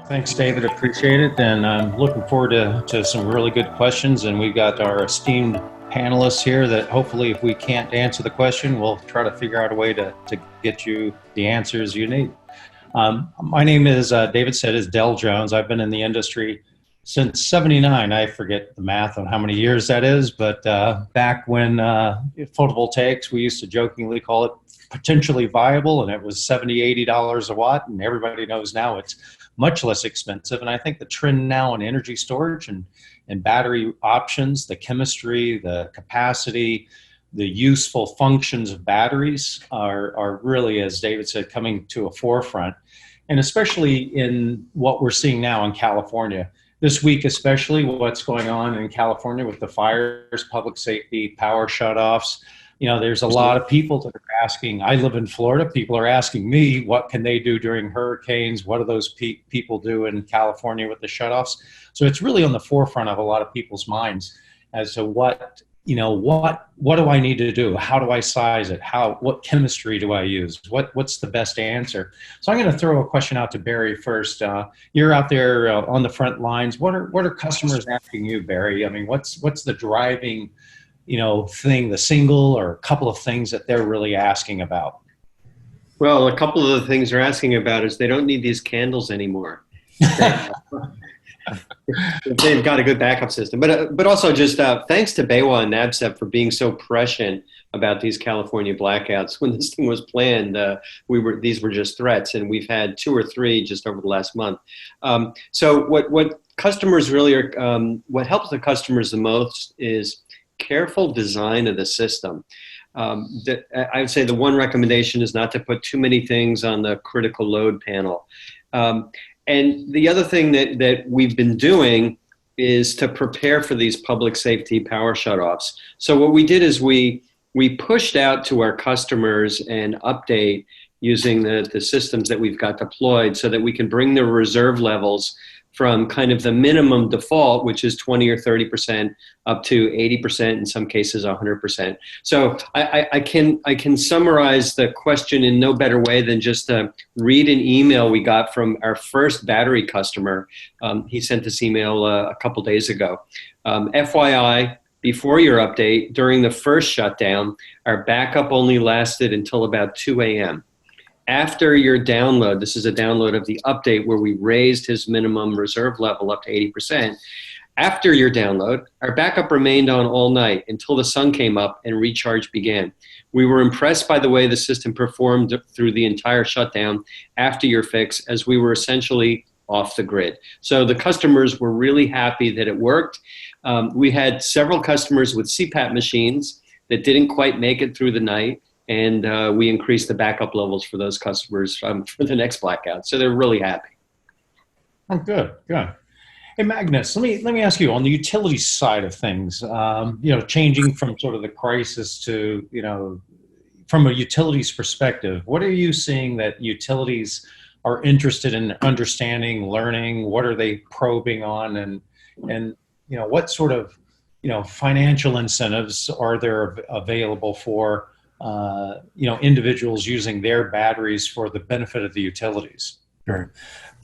Thanks, David. Appreciate it. And I'm looking forward to some really good questions. And we've got our esteemed panelists here that hopefully, if we can't answer the question, we'll try to figure out a way to get you the answers you need. My name is, David said, is Dell Jones. I've been in the industry since '79. I forget the math on how many years that is, but back when photovoltaics, we used to jokingly call it potentially viable, and it was $70, $80 a watt, and everybody knows now it's much less expensive. And I think the trend now in energy storage and battery options, the chemistry, the capacity, the useful functions of batteries are really, as David said, coming to a forefront. And especially in what we're seeing now in California. This week, especially what's going on in California with the fires, public safety, power shutoffs. You know, there's a lot of people that are asking, I live in Florida, people are asking me, what can they do during hurricanes? What do those people do in California with the shutoffs? So it's really on the forefront of a lot of people's minds as to what do I need to do? How do I size it? What chemistry do I use? What's the best answer? So I'm going to throw a question out to Barry first. You're out there on the front lines. What are customers asking you, Barry? I mean, what's the driving thing, the single or a couple of things that they're really asking about? Well, a couple of the things they're asking about is they don't need these candles anymore. They've got a good backup system. But also just thanks to BayWa and NABCEP for being so prescient about these California blackouts. When this thing was planned, these were just threats, and we've had 2 or 3 just over the last month. So what customers really are, what helps the customers the most is careful design of the system. I would say the one recommendation is not to put too many things on the critical load panel. And the other thing that we've been doing is to prepare for these public safety power shutoffs. So what we did is we pushed out to our customers an update using the systems that we've got deployed so that we can bring the reserve levels from kind of the minimum default, which is 20 or 30%, up to 80%, in some cases 100%. So I can summarize the question in no better way than just to read an email we got from our first battery customer. He sent this email a couple days ago. FYI, before your update, during the first shutdown, our backup only lasted until about 2 a.m. After your download, this is a download of the update where we raised his minimum reserve level up to 80%. After your download, our backup remained on all night until the sun came up and recharge began. We were impressed by the way the system performed through the entire shutdown after your fix, as we were essentially off the grid. So the customers were really happy that it worked. We had several customers with CPAP machines that didn't quite make it through the night. And we increased the backup levels for those customers for the next blackout. So they're really happy. Oh, good. Hey, Magnus, let me ask you on the utility side of things. Changing from sort of the crisis to from a utilities perspective, what are you seeing that utilities are interested in understanding, learning? What are they probing on, and what sort of financial incentives are there available for individuals using their batteries for the benefit of the utilities? Sure.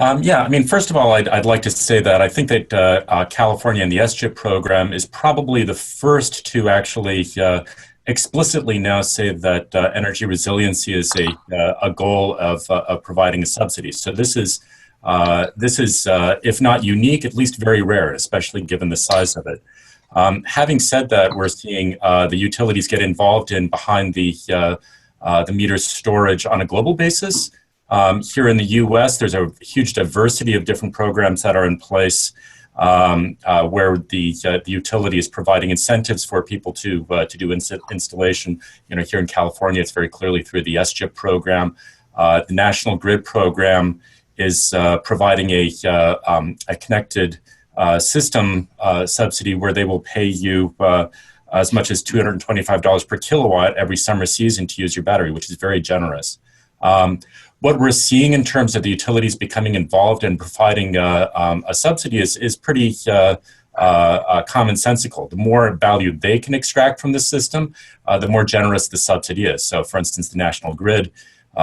I mean, first of all, I'd like to say that I think that California and the SGIP program is probably the first to actually explicitly now say that energy resiliency is a goal of providing a subsidy. So this is if not unique, at least very rare, especially given the size of it. Having said that, we're seeing the utilities get involved in behind the meter storage on a global basis. Here in the U.S., there's a huge diversity of different programs that are in place where the utility is providing incentives for people to do installation. Here in California, it's very clearly through the SGIP program. The National Grid program is providing a connected system subsidy where they will pay you as much as $225 per kilowatt every summer season to use your battery, which is very generous. What we're seeing in terms of the utilities becoming involved in providing a subsidy is pretty commonsensical. The more value they can extract from the system, the more generous the subsidy is. So, for instance, the National Grid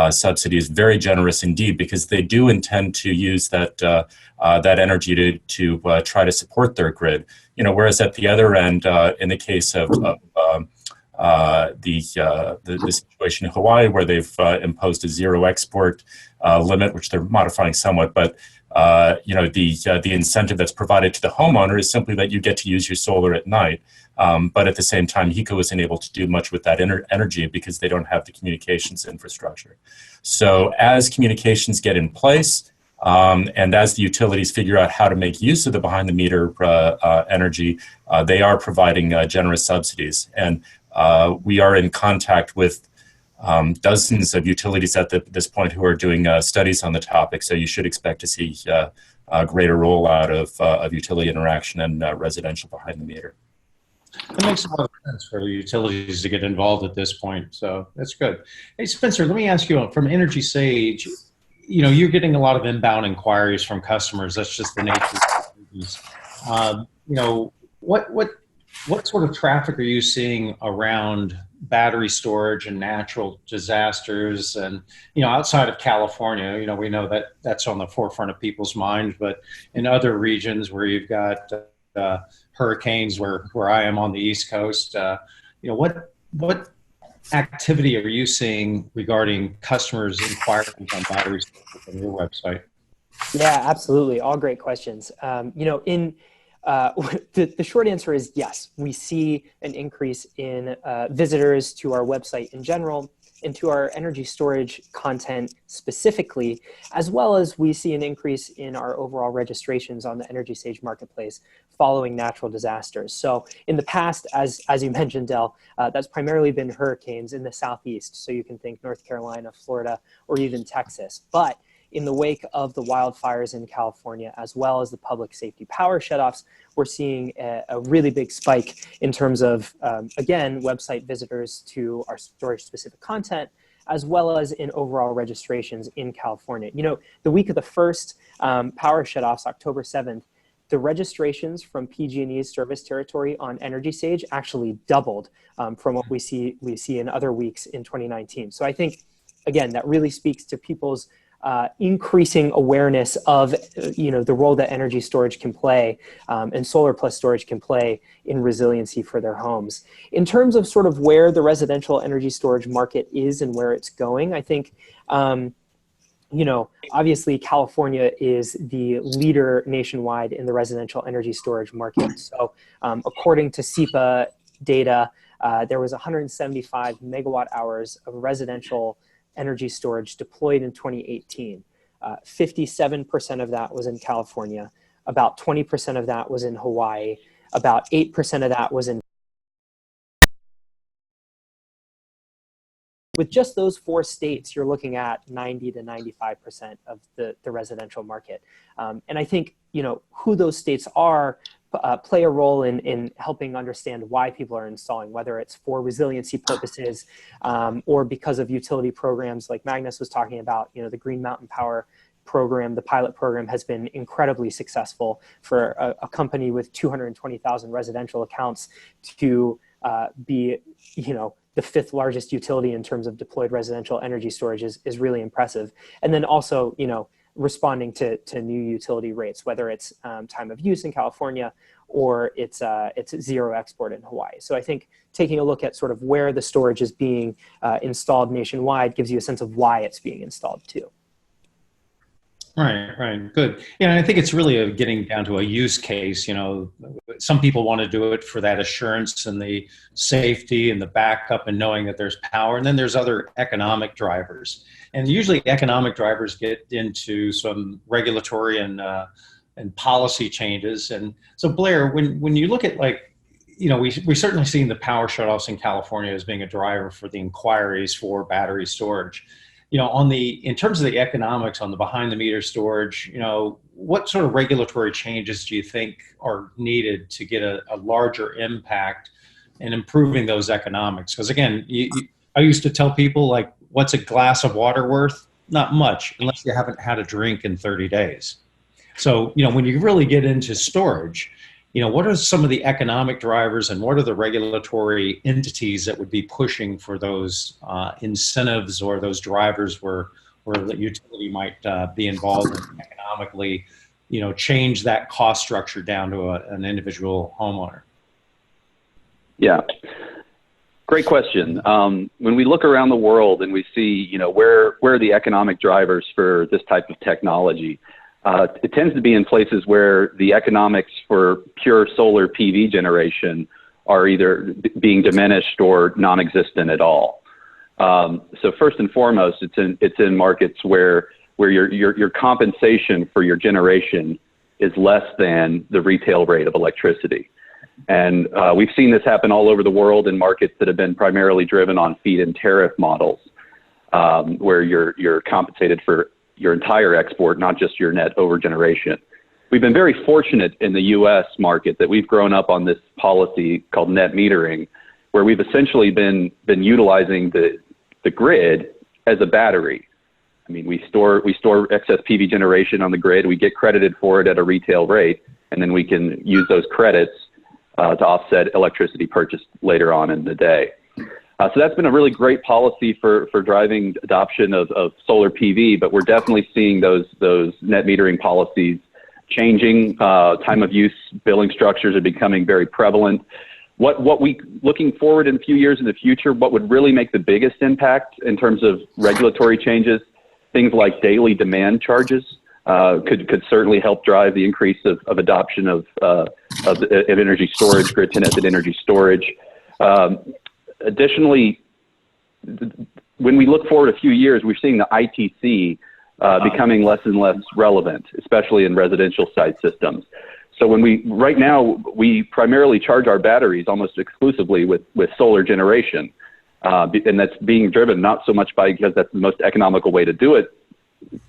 subsidy is very generous indeed, because they do intend to use that that energy to try to support their grid. You know, whereas at the other end, in the case of the situation in Hawaii, where they've imposed a zero export limit, which they're modifying somewhat, but you know, the incentive that's provided to the homeowner is simply that you get to use your solar at night. But at the same time, HECO isn't able to do much with that energy because they don't have the communications infrastructure. So as communications get in place, and as the utilities figure out how to make use of the behind-the-meter energy, they are providing generous subsidies. And we are in contact with dozens of utilities at this point who are doing studies on the topic. So you should expect to see a greater rollout of utility interaction and residential behind-the-meter. It makes a lot of sense for the utilities to get involved at this point, so that's good. Hey, Spencer, let me ask you, from EnergySage, you know, you're getting a lot of inbound inquiries from customers. That's just the nature of business. You know, what sort of traffic are you seeing around battery storage and natural disasters? And, you know, outside of California, you know, we know that that's on the forefront of people's minds, but in other regions where you've got hurricanes, where I am on the East Coast, you know, what activity are you seeing regarding customers inquiring on battery storage on your website? Yeah, absolutely. All great questions. You know, the short answer is yes. We see an increase in visitors to our website in general and to our energy storage content specifically, as well as we see an increase in our overall registrations on the EnergySage marketplace following natural disasters. So in the past, as you mentioned, Dell, that's primarily been hurricanes in the southeast. So you can think North Carolina, Florida, or even Texas. But in the wake of the wildfires in California, as well as the public safety power shutoffs, we're seeing a really big spike in terms of, again, website visitors to our storage-specific content, as well as in overall registrations in California. You know, the week of the first power shutoffs, October 7th, the registrations from PG&E's service territory on EnergySage actually doubled from what we see in other weeks in 2019. So I think, again, that really speaks to people's increasing awareness of, you know, the role that energy storage can play and solar plus storage can play in resiliency for their homes. In terms of sort of where the residential energy storage market is and where it's going, I think, you know, obviously California is the leader nationwide in the residential energy storage market. So according to SEPA data, there was 175 megawatt hours of residential energy storage deployed in 2018. 57% of that was in California. About 20% of that was in Hawaii. About 8% of that was in. With just those 4 states, you're looking at 90 to 95% of the residential market. And I think, you know, who those states are play a role in helping understand why people are installing, whether it's for resiliency purposes or because of utility programs like Magnus was talking about. You know, the Green Mountain Power program, the pilot program, has been incredibly successful for a company with 220,000 residential accounts to be, you know, the 5th largest utility in terms of deployed residential energy storage is really impressive. And then also, you know, responding to new utility rates, whether it's time of use in California or it's zero export in Hawaii. So I think taking a look at sort of where the storage is being installed nationwide gives you a sense of why it's being installed too. Right, good. Yeah, and I think it's really getting down to a use case. You know, some people want to do it for that assurance and the safety and the backup and knowing that there's power. And then there's other economic drivers. And usually economic drivers get into some regulatory and policy changes. And so Blair, when you look at, like, you know, we certainly seen the power shutoffs in California as being a driver for the inquiries for battery storage. You know, in terms of the economics on the behind the meter storage, you know, what sort of regulatory changes do you think are needed to get a larger impact in improving those economics? Because again, I used to tell people, like, what's a glass of water worth? Not much, unless you haven't had a drink in 30 days. So, you know, when you really get into storage, what are some of the economic drivers and what are the regulatory entities that would be pushing for those incentives or those drivers where the utility might be involved in economically, change that cost structure down to an individual homeowner? Yeah, great question. When we look around the world and we see, where are the economic drivers for this type of technology, it tends to be in places where the economics for pure solar PV generation are either being diminished or non-existent at all. So first and foremost, it's in markets where your compensation for your generation is less than the retail rate of electricity. And we've seen this happen all over the world in markets that have been primarily driven on feed-in tariff models, where you're compensated for your entire export, not just your net over generation. We've been very fortunate in the U.S. market that we've grown up on this policy called net metering, where we've essentially been utilizing the grid as a battery. I mean, we store excess PV generation on the grid, we get credited for it at a retail rate, and then we can use those credits to offset electricity purchased later on in the day. So that's been a really great policy for driving adoption of solar PV, but we're definitely seeing those net metering policies changing. Time of use billing structures are becoming very prevalent. Looking forward in a few years in the future, what would really make the biggest impact in terms of regulatory changes, things like daily demand charges could certainly help drive the increase of adoption of energy storage, grid connected energy storage. Additionally, when we look forward a few years, we're seeing the ITC becoming less and less relevant, especially in residential site systems. So right now, we primarily charge our batteries almost exclusively with solar generation. And that's being driven not so much because that's the most economical way to do it.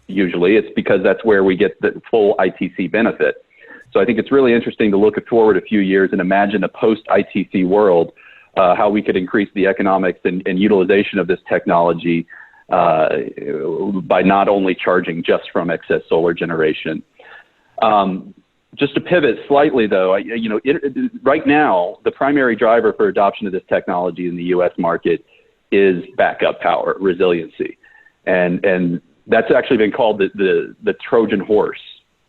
Usually it's because that's where we get the full ITC benefit. So I think it's really interesting to look forward a few years and imagine a post-ITC world, how we could increase the economics and utilization of this technology by not only charging just from excess solar generation. Just to pivot slightly though, right now, the primary driver for adoption of this technology in the US market is backup power, resiliency. And that's actually been called the Trojan horse.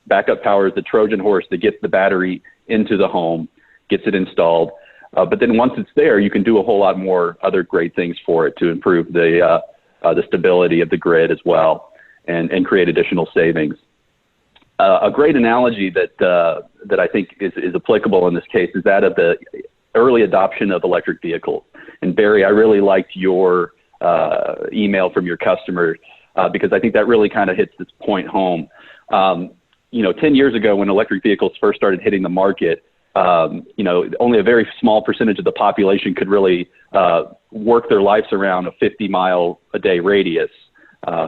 Backup power is the Trojan horse that gets the battery into the home, gets it installed. But then once it's there, you can do a whole lot more other great things for it to improve the stability of the grid as well and create additional savings. A great analogy that I think is applicable in this case is that of the early adoption of electric vehicles. And Barry, I really liked your email from your customer because I think that really kind of hits this point home. 10 years ago when electric vehicles first started hitting the market, only a very small percentage of the population could really work their lives around a 50-mile-a-day radius,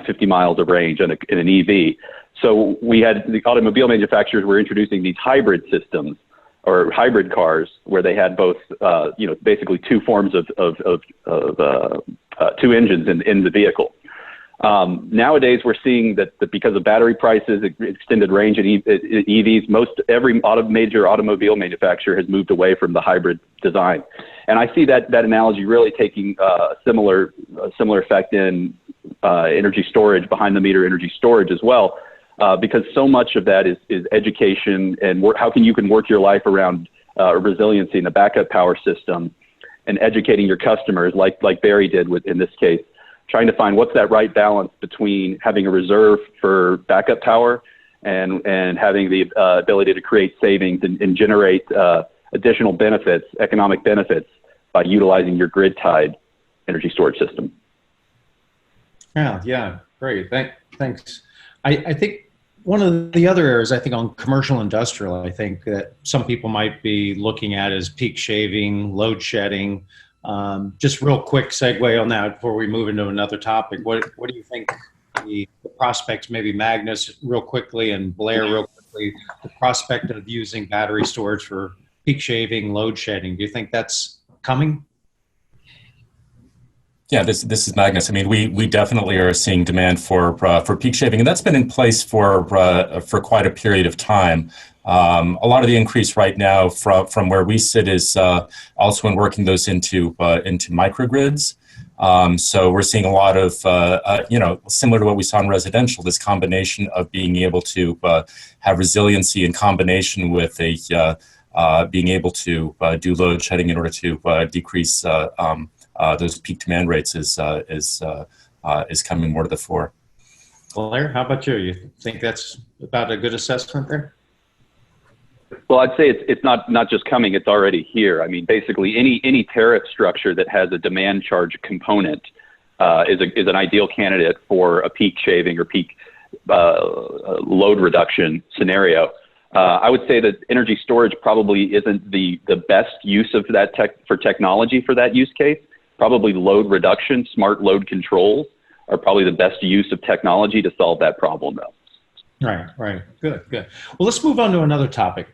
50 miles of range in an EV. So we had the automobile manufacturers were introducing these hybrid systems or hybrid cars where they had both, basically two forms of two engines in the vehicle. Nowadays, we're seeing that because of battery prices, extended range in EVs, every major automobile manufacturer has moved away from the hybrid design. And I see that analogy really taking a similar effect in energy storage, behind the meter energy storage as well, because so much of that is education and how you can work your life around resiliency in a backup power system and educating your customers like Barry did in this case. Trying to find what's that right balance between having a reserve for backup power and having the ability to create savings and generate additional benefits, economic benefits, by utilizing your grid-tied energy storage system. Yeah, great. Thanks. I think one of the other areas, I think on commercial industrial, I think that some people might be looking at is peak shaving, load shedding. Just real quick segue on that before we move into another topic. What do you think the prospects, maybe Magnus real quickly and Blair real quickly, the prospect of using battery storage for peak shaving, load shedding? Do you think that's coming? Yeah, this is Magnus. I mean, we definitely are seeing demand for peak shaving, and that's been in place for quite a period of time. A lot of the increase right now from where we sit is also in working those into microgrids. So we're seeing a lot of, similar to what we saw in residential, this combination of being able to have resiliency in combination with being able to do load shedding in order to decrease those peak demand rates is coming more to the fore. Blair, how about you? You think that's about a good assessment there? Well, I'd say it's not just coming; it's already here. I mean, basically, any tariff structure that has a demand charge component is an ideal candidate for a peak shaving or peak load reduction scenario. I would say that energy storage probably isn't the best use of that for technology for that use case. Probably load reduction, smart load controls are probably the best use of technology to solve that problem, though. Right. Good. Well, let's move on to another topic.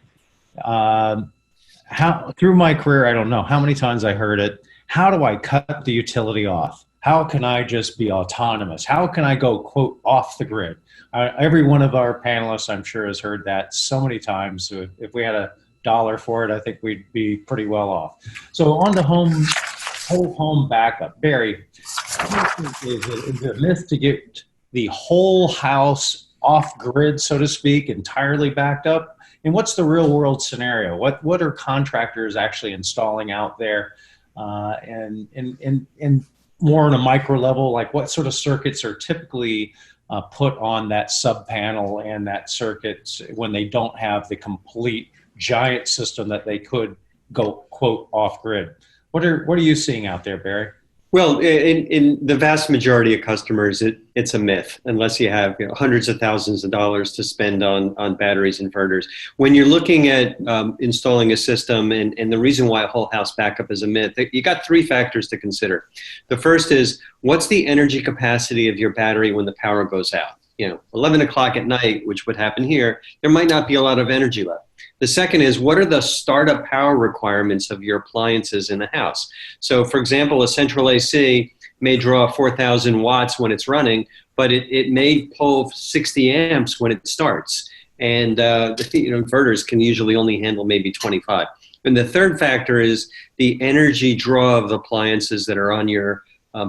Through my career, I don't know how many times I heard it. How do I cut the utility off? How can I just be autonomous? How can I go, quote, off the grid? Every one of our panelists, I'm sure, has heard that so many times. So if we had $1 for it, I think we'd be pretty well off. So on to whole home backup. Barry, is it a myth to get the whole house off grid, so to speak, entirely backed up? And what's the real world scenario? What are contractors actually installing out there? And more on a micro level, like what sort of circuits are typically put on that sub panel and that circuit when they don't have the complete giant system that they could go, quote, off grid? What are you seeing out there, Barry? Well, in the vast majority of customers, it's a myth, unless you have hundreds of thousands of dollars to spend on batteries, inverters. When you're looking at installing a system, and the reason why a whole house backup is a myth, you got three factors to consider. The first is, what's the energy capacity of your battery when the power goes out? 11 o'clock at night, which would happen here, there might not be a lot of energy left. The second is, what are the startup power requirements of your appliances in the house? So, for example, a central AC may draw 4,000 watts when it's running, but it may pull 60 amps when it starts. And inverters can usually only handle maybe 25. And the third factor is the energy draw of the appliances that are on your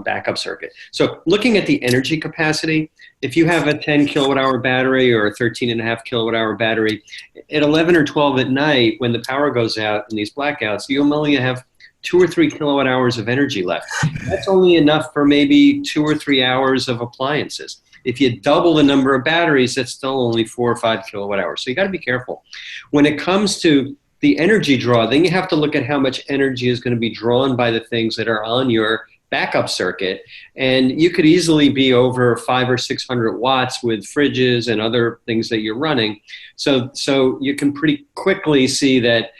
backup circuit. So looking at the energy capacity, if you have a 10 kilowatt hour battery or a 13.5 kilowatt hour battery, at 11 or 12 at night, when the power goes out in these blackouts, you'll only have 2 or 3 kilowatt hours of energy left. That's only enough for maybe 2 or 3 hours of appliances. If you double the number of batteries, that's still only 4 or 5 kilowatt hours. So you got to be careful. When it comes to the energy draw, then you have to look at how much energy is going to be drawn by the things that are on your backup circuit, and you could easily be over 500 or 600 watts with fridges and other things that you're running. So you can pretty quickly see that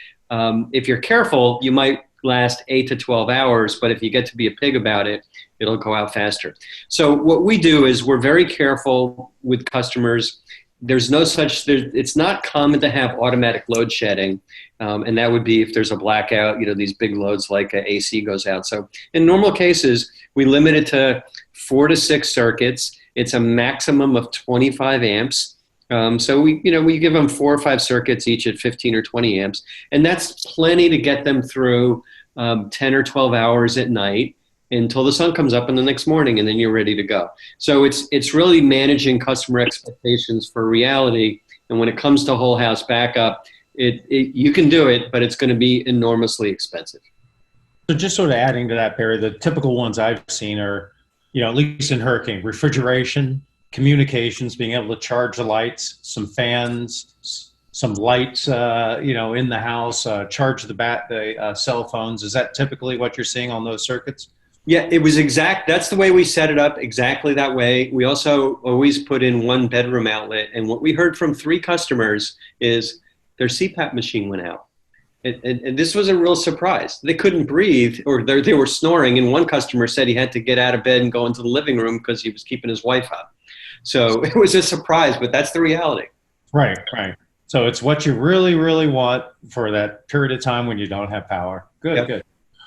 if you're careful, you might last 8 to 12 hours, but if you get to be a pig about it, it'll go out faster. So what we do is we're very careful with customers. It's not common to have automatic load shedding. And that would be if there's a blackout, these big loads like AC goes out. So in normal cases, we limit it to 4 to 6 circuits. It's a maximum of 25 amps. So we give them 4 or 5 circuits each at 15 or 20 amps. And that's plenty to get them through 10 or 12 hours at night until the sun comes up in the next morning, and then you're ready to go. So it's really managing customer expectations for reality. And when it comes to whole house backup, you can do it, but it's going to be enormously expensive. So just sort of adding to that, Barry, the typical ones I've seen are, at least in hurricane, refrigeration, communications, being able to charge the lights, some fans, some lights, in the house, charge the cell phones. Is that typically what you're seeing on those circuits? Yeah, that's the way we set it up, exactly that way. We also always put in 1 bedroom outlet. And what we heard from 3 customers is their CPAP machine went out. And this was a real surprise. They couldn't breathe, or they were snoring. And one customer said he had to get out of bed and go into the living room because he was keeping his wife up. So it was a surprise, but that's the reality. Right. So it's what you really, really want for that period of time when you don't have power. Good.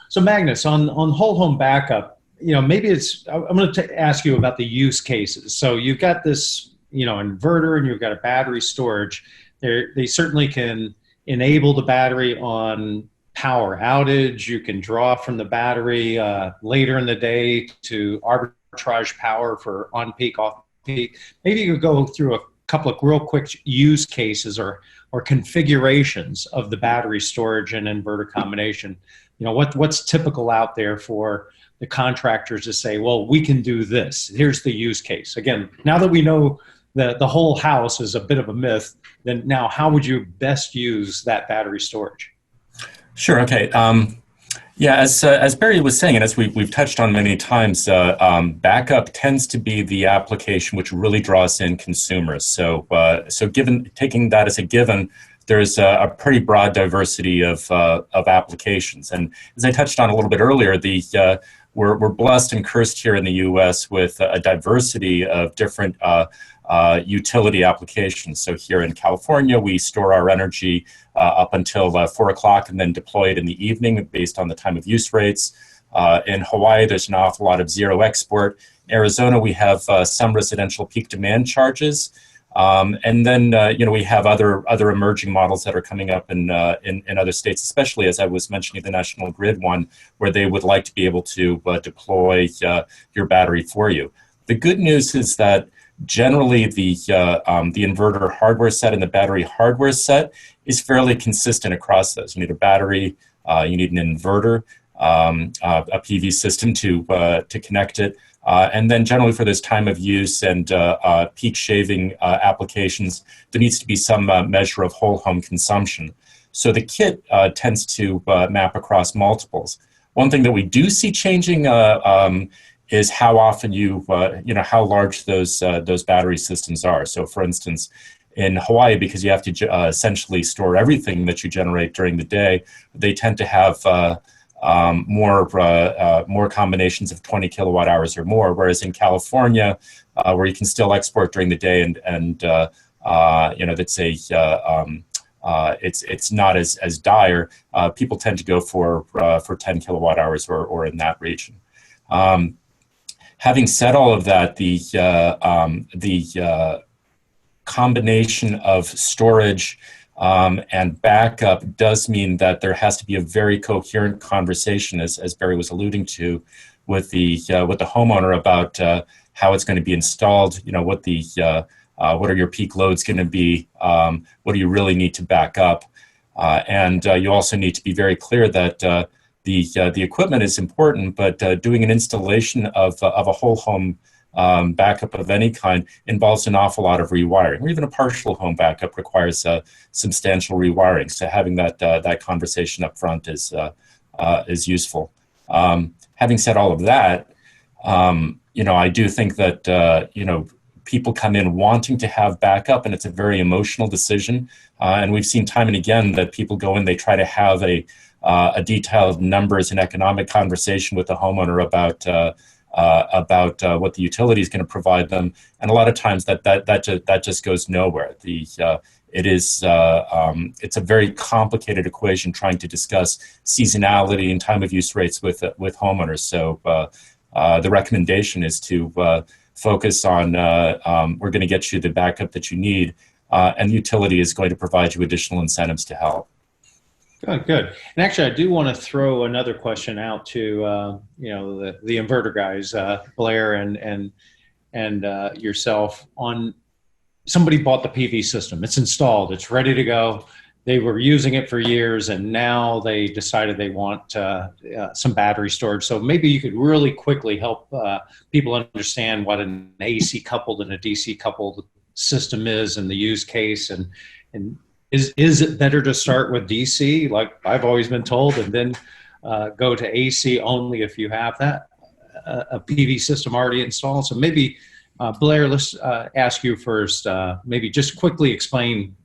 So Magnus, on whole home backup, maybe I'm going to ask you about the use cases. So you've got this, inverter, and you've got a battery storage. they certainly can enable the battery on power outage. You can draw from the battery later in the day to arbitrage power for on peak, off peak. Maybe you could go through a couple of real quick use cases or configurations of the battery storage and inverter combination. What's typical out there for the contractors to say, well, we can do this. Here's the use case. Again, now that we know that the whole house is a bit of a myth, then now how would you best use that battery storage? Sure. Okay. Yeah, as Barry was saying, and as we've touched on many times, backup tends to be the application which really draws in consumers. So taking that as a given, there's a pretty broad diversity of applications. And as I touched on a little bit earlier, we're blessed and cursed here in the U.S. with a diversity of different utility applications. So here in California, we store our energy up until 4 o'clock and then deploy it in the evening based on the time of use rates. In Hawaii, there's an awful lot of zero export. In Arizona, we have some residential peak demand charges. And then, we have other emerging models that are coming up in other states, especially as I was mentioning the National Grid one, where they would like to be able to deploy your battery for you. The good news is that generally the inverter hardware set and the battery hardware set is fairly consistent across those. You need a battery, you need an inverter, a PV system to connect it. And then generally for this time of use and peak shaving applications, there needs to be some measure of whole home consumption. So the kit tends to map across multiples. One thing that we do see changing is how often how large those battery systems are. So for instance, in Hawaii, because you have to essentially store everything that you generate during the day, they tend to have more combinations of 20 kilowatt hours or more, whereas in California, where you can still export during the day and it's not as dire, people tend to go for 10 kilowatt hours or in that region. Having said all of that, the combination of storage and backup does mean that there has to be a very coherent conversation, as Barry was alluding to, with the homeowner about how it's going to be installed. What are your peak loads going to be? What do you really need to back up? And you also need to be very clear that the equipment is important, but doing an installation of a whole home backup of any kind involves an awful lot of rewiring, or even a partial home backup requires substantial rewiring. So having that conversation up front is useful. Having said all of that, I do think that people come in wanting to have backup, and it's a very emotional decision. And we've seen time and again that people go in, they try to have a detailed numbers and economic conversation with the homeowner about what the utility is going to provide them, and a lot of times that just goes nowhere. It's a very complicated equation trying to discuss seasonality and time of use rates with homeowners. So the recommendation is to focus on we're going to get you the backup that you need, and the utility is going to provide you additional incentives to help. Good. And actually, I do want to throw another question out to the inverter guys, Blair and yourself. On somebody bought the PV system, it's installed, it's ready to go. They were using it for years, and now they decided they want some battery storage. So maybe you could really quickly help people understand what an AC coupled and a DC coupled system is, and the use case, and Is it better to start with DC, like I've always been told, and then go to AC only if you have that a PV system already installed? So maybe, Blair, let's ask you first. Maybe just quickly explain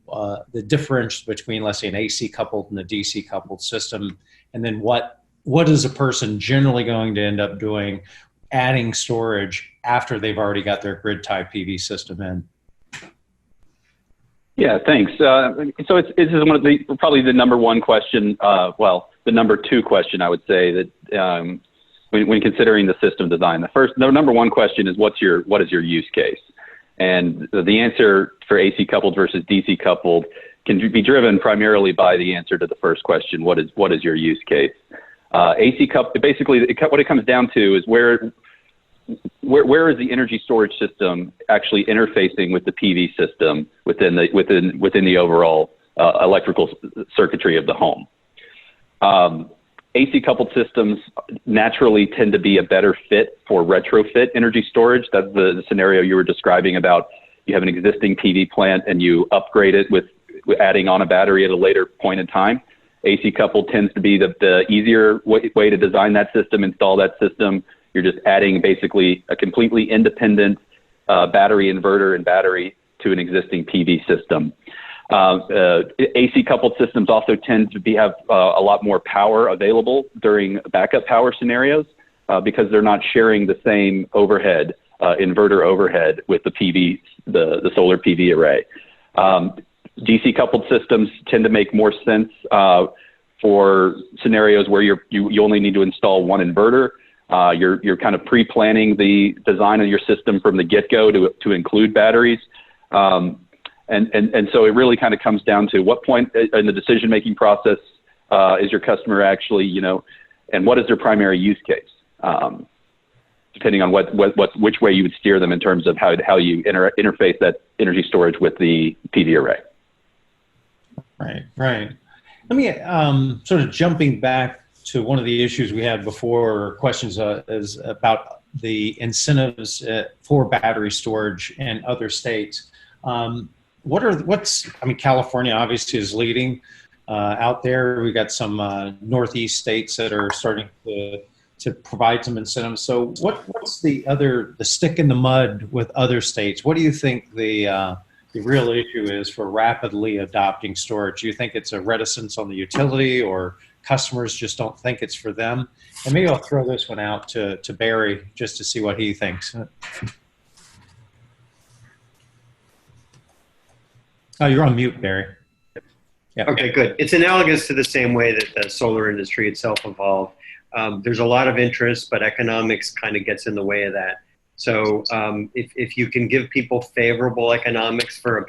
the difference between, let's say, an AC coupled and a DC coupled system, and then what is a person generally going to end up doing, adding storage after they've already got their grid tie PV system in? Yeah, thanks. So this is one of probably the number one question. The number two question I would say that when considering the system design, the number one question is what is your use case, And the answer for AC coupled versus DC coupled can be driven primarily by the answer to the first question: what is your use case? AC coupled, basically, what it comes down to is where is the energy storage system actually interfacing with the PV system within the overall electrical circuitry of the home. AC coupled systems naturally tend to be a better fit for retrofit energy storage. That's the scenario you were describing about you have an existing PV plant and you upgrade it with adding on a battery at a later point in time. AC coupled tends to be the easier way to design that system, install that system. You're just adding basically a completely independent battery inverter and battery to an existing PV system. AC coupled systems also tend to have a lot more power available during backup power scenarios because they're not sharing the same overhead, inverter overhead with the solar PV array. DC coupled systems tend to make more sense for scenarios where you only need to install one inverter. You're kind of pre-planning the design of your system from the get-go to include batteries. And so it really kind of comes down to what point in the decision-making process is your customer actually, and what is their primary use case, depending on which way you would steer them in terms of how you interface that energy storage with the PV array. Right. Let me sort of jumping back to one of the issues we had before, questions is about the incentives for battery storage in other states. California obviously is leading out there. We got some Northeast states that are starting to provide some incentives. So what's the stick in the mud with other states? What do you think the real issue is for rapidly adopting storage? Do you think it's a reticence on the utility, or customers just don't think it's for them? And maybe I'll throw this one out to Barry just to see what he thinks. Oh, you're on mute, Barry. Yeah. Okay, good. It's analogous to the same way that the solar industry itself evolved. There's a lot of interest, but economics kind of gets in the way of that. So if you can give people favorable economics for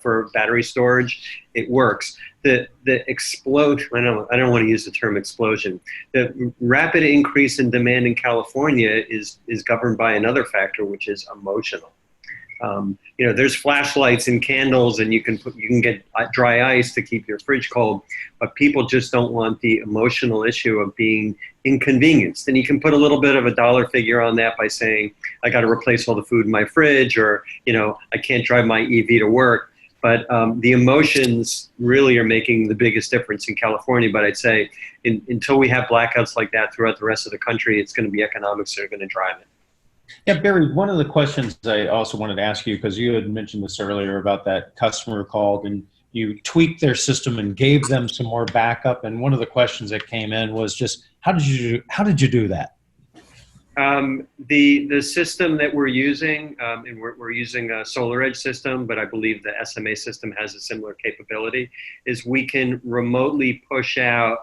for battery storage, it works. The explosion, I don't want to use the term explosion. The rapid increase in demand in California is governed by another factor, which is emotional. There's flashlights and candles, and you can get dry ice to keep your fridge cold, but people just don't want the emotional issue of being inconvenienced. And you can put a little bit of a dollar figure on that by saying, I got to replace all the food in my fridge, or I can't drive my EV to work. But the emotions really are making the biggest difference in California. But I'd say until we have blackouts like that throughout the rest of the country, it's going to be economics that are going to drive it. Yeah, Barry, one of the questions I also wanted to ask you, because you had mentioned this earlier about that customer called and you tweaked their system and gave them some more backup. And one of the questions that came in was just, how did you do that? The system that we're using, and we're using a SolarEdge system, but I believe the SMA system has a similar capability, is we can remotely push out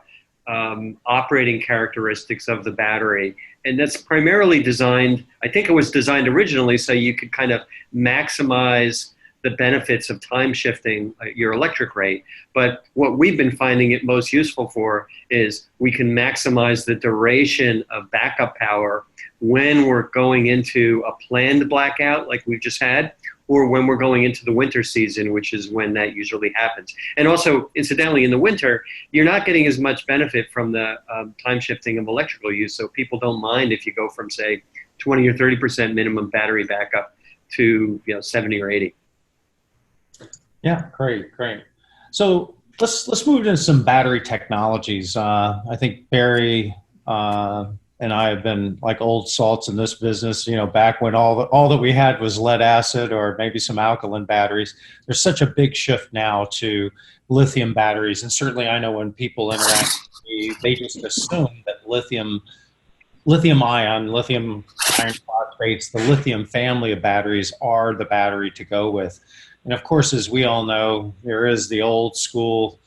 operating characteristics of the battery. And that's primarily designed, I think it was designed originally so you could kind of maximize the benefits of time shifting your electric rate. But what we've been finding it most useful for is we can maximize the duration of backup power when we're going into a planned blackout like we've just had, or when we're going into the winter season, which is when that usually happens. And also, incidentally, in the winter, you're not getting as much benefit from the time shifting of electrical use, so people don't mind if you go from, say, 20 or 30% minimum battery backup to 70 or 80. Yeah, great. So let's move into some battery technologies. I think Barry and I have been like old salts in this business, back when all that we had was lead acid or maybe some alkaline batteries. There's such a big shift now to lithium batteries. And certainly I know when people interact with me, they just assume that lithium ion phosphates, the lithium family of batteries are the battery to go with. And of course, as we all know, there is the old school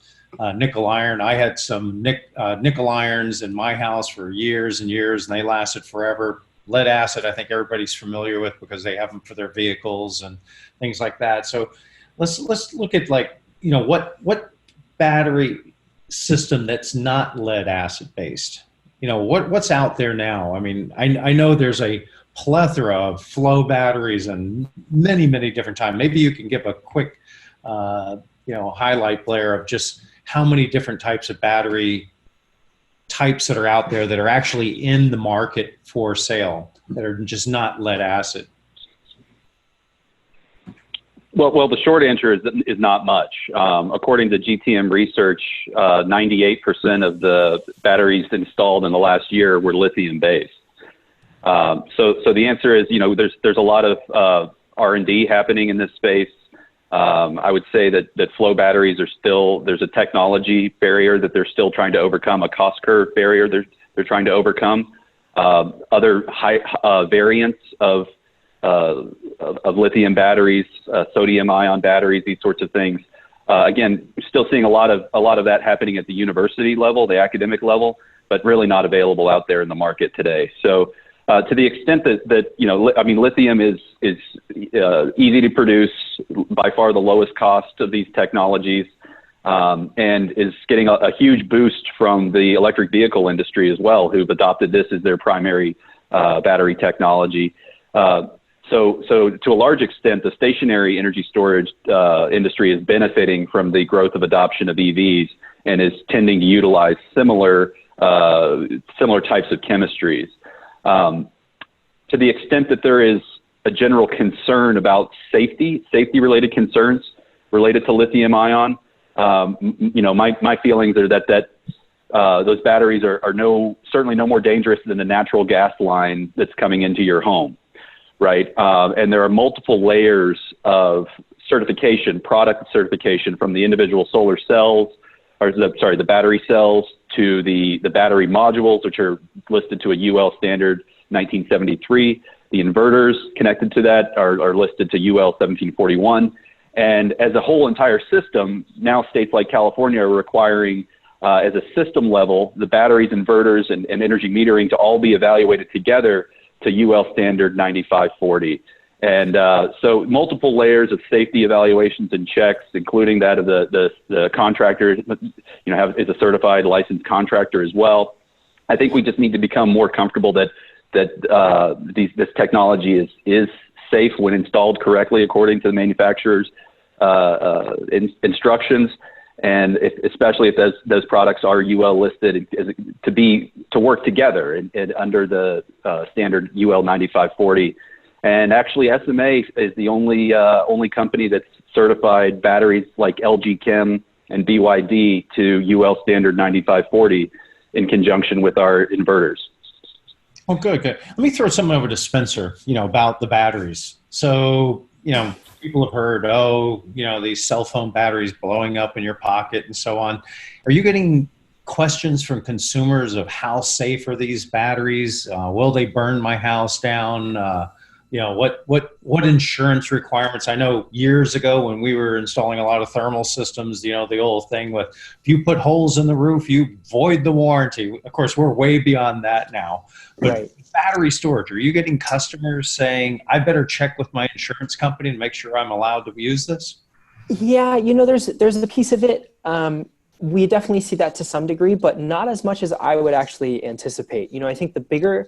nickel iron. I had some nickel irons in my house for years and years, and they lasted forever. lead acid, I think everybody's familiar with because they have them for their vehicles and things like that. So let's look at, like, you know, what battery system that's not lead acid based. You know, what's out there now? I mean, I know there's a plethora of flow batteries and many different types. Maybe you can give a quick, you know, highlight, Blair, of just how many different types of battery types that are out there that are actually in the market for sale that are just not lead acid. Well, the short answer is not much. According to GTM research, 98% of the batteries installed in the last year were lithium based. So the answer is, you know, there's a lot of R&D happening in this space. I would say that flow batteries are still, there's a technology barrier that they're still trying to overcome, a cost curve barrier they're trying to overcome. Other high variants of lithium batteries, sodium ion batteries, these sorts of things. Again, still seeing a lot of that happening at the university level, the academic level, but really not available out there in the market today. So to the extent that you know, I mean, lithium is easy to produce, by far the lowest cost of these technologies, and is getting a huge boost from the electric vehicle industry as well, who've adopted this as their primary battery technology. So to a large extent, the stationary energy storage industry is benefiting from the growth of adoption of EVs and is tending to utilize similar types of chemistries. To the extent that there is a general concern about safety-related concerns related to lithium ion, you know, my feelings are that those batteries are certainly no more dangerous than the natural gas line that's coming into your home. Right, and there are multiple layers of certification, product certification, from the individual solar cells, or the battery cells, to the battery modules, which are listed to a UL standard 1973. The inverters connected to that are listed to UL 1741. And as a whole entire system, now states like California are requiring, as a system level, the batteries, inverters, and energy metering to all be evaluated together to UL standard 9540. And so multiple layers of safety evaluations and checks, including that of the contractor, you know, is a certified licensed contractor as well. I think we just need to become more comfortable that this technology is safe when installed correctly according to the manufacturer's instructions. And especially if those products are UL listed to work together and under the standard UL 9540. And actually, SMA is the only company that's certified batteries like LG Chem and BYD to UL standard 9540 in conjunction with our inverters. Oh, good. Let me throw something over to Spencer, you know, about the batteries. So, you know, people have heard, oh, you know, these cell phone batteries blowing up in your pocket and so on. Are you getting questions from consumers of how safe are these batteries? Will they burn my house down? You know, what insurance requirements? I know years ago when we were installing a lot of thermal systems, you know, the old thing with, if you put holes in the roof, you void the warranty. Of course, we're way beyond that now. But right. Battery storage, are you getting customers saying, I better check with my insurance company and make sure I'm allowed to use this? Yeah, you know, there's a piece of it. We definitely see that to some degree, but not as much as I would actually anticipate. You know, I think the bigger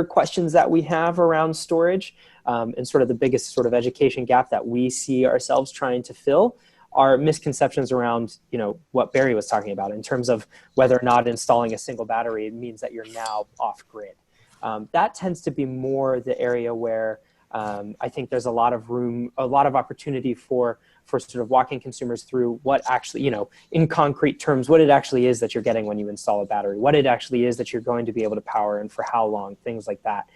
questions that we have around storage, and sort of the biggest sort of education gap that we see ourselves trying to fill, are misconceptions around, you know, what Barry was talking about in terms of whether or not installing a single battery means that you're now off grid. That tends to be more the area where I think there's a lot of room, a lot of opportunity for sort of walking consumers through what actually, you know, in concrete terms, what it actually is that you're getting when you install a battery, what it actually is that you're going to be able to power and for how long, things like that.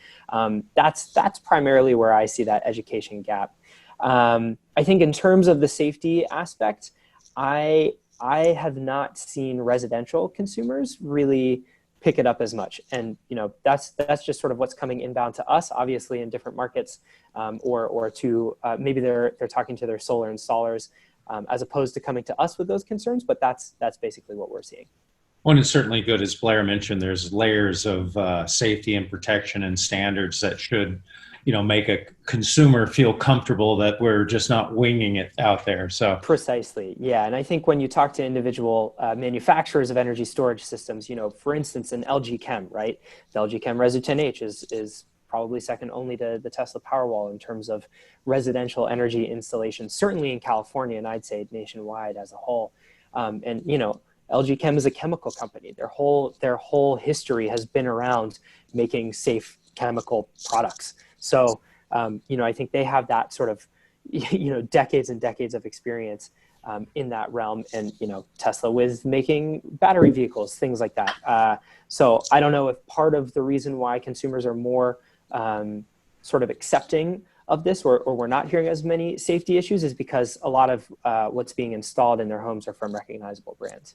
That's primarily where I see that education gap. I think in terms of the safety aspect, I have not seen residential consumers really pick it up as much. And, you know, that's just sort of what's coming inbound to us, obviously in different markets, or to maybe they're talking to their solar installers, as opposed to coming to us with those concerns, but that's basically what we're seeing. One is certainly good, as Blair mentioned. There's layers of safety and protection and standards that should, make a consumer feel comfortable that we're just not winging it out there. So precisely, yeah. And I think when you talk to individual manufacturers of energy storage systems, for instance, an LG Chem, right? The LG Chem Resu 10H is probably second only to the Tesla Powerwall in terms of residential energy installation, certainly in California, and I'd say nationwide as a whole. LG Chem is a chemical company. Their whole history has been around making safe chemical products. So, I think they have that sort of, decades and decades of experience in that realm. And, Tesla with making battery vehicles, things like that. So I don't know if part of the reason why consumers are more sort of accepting of this, or we're not hearing as many safety issues, is because a lot of what's being installed in their homes are from recognizable brands.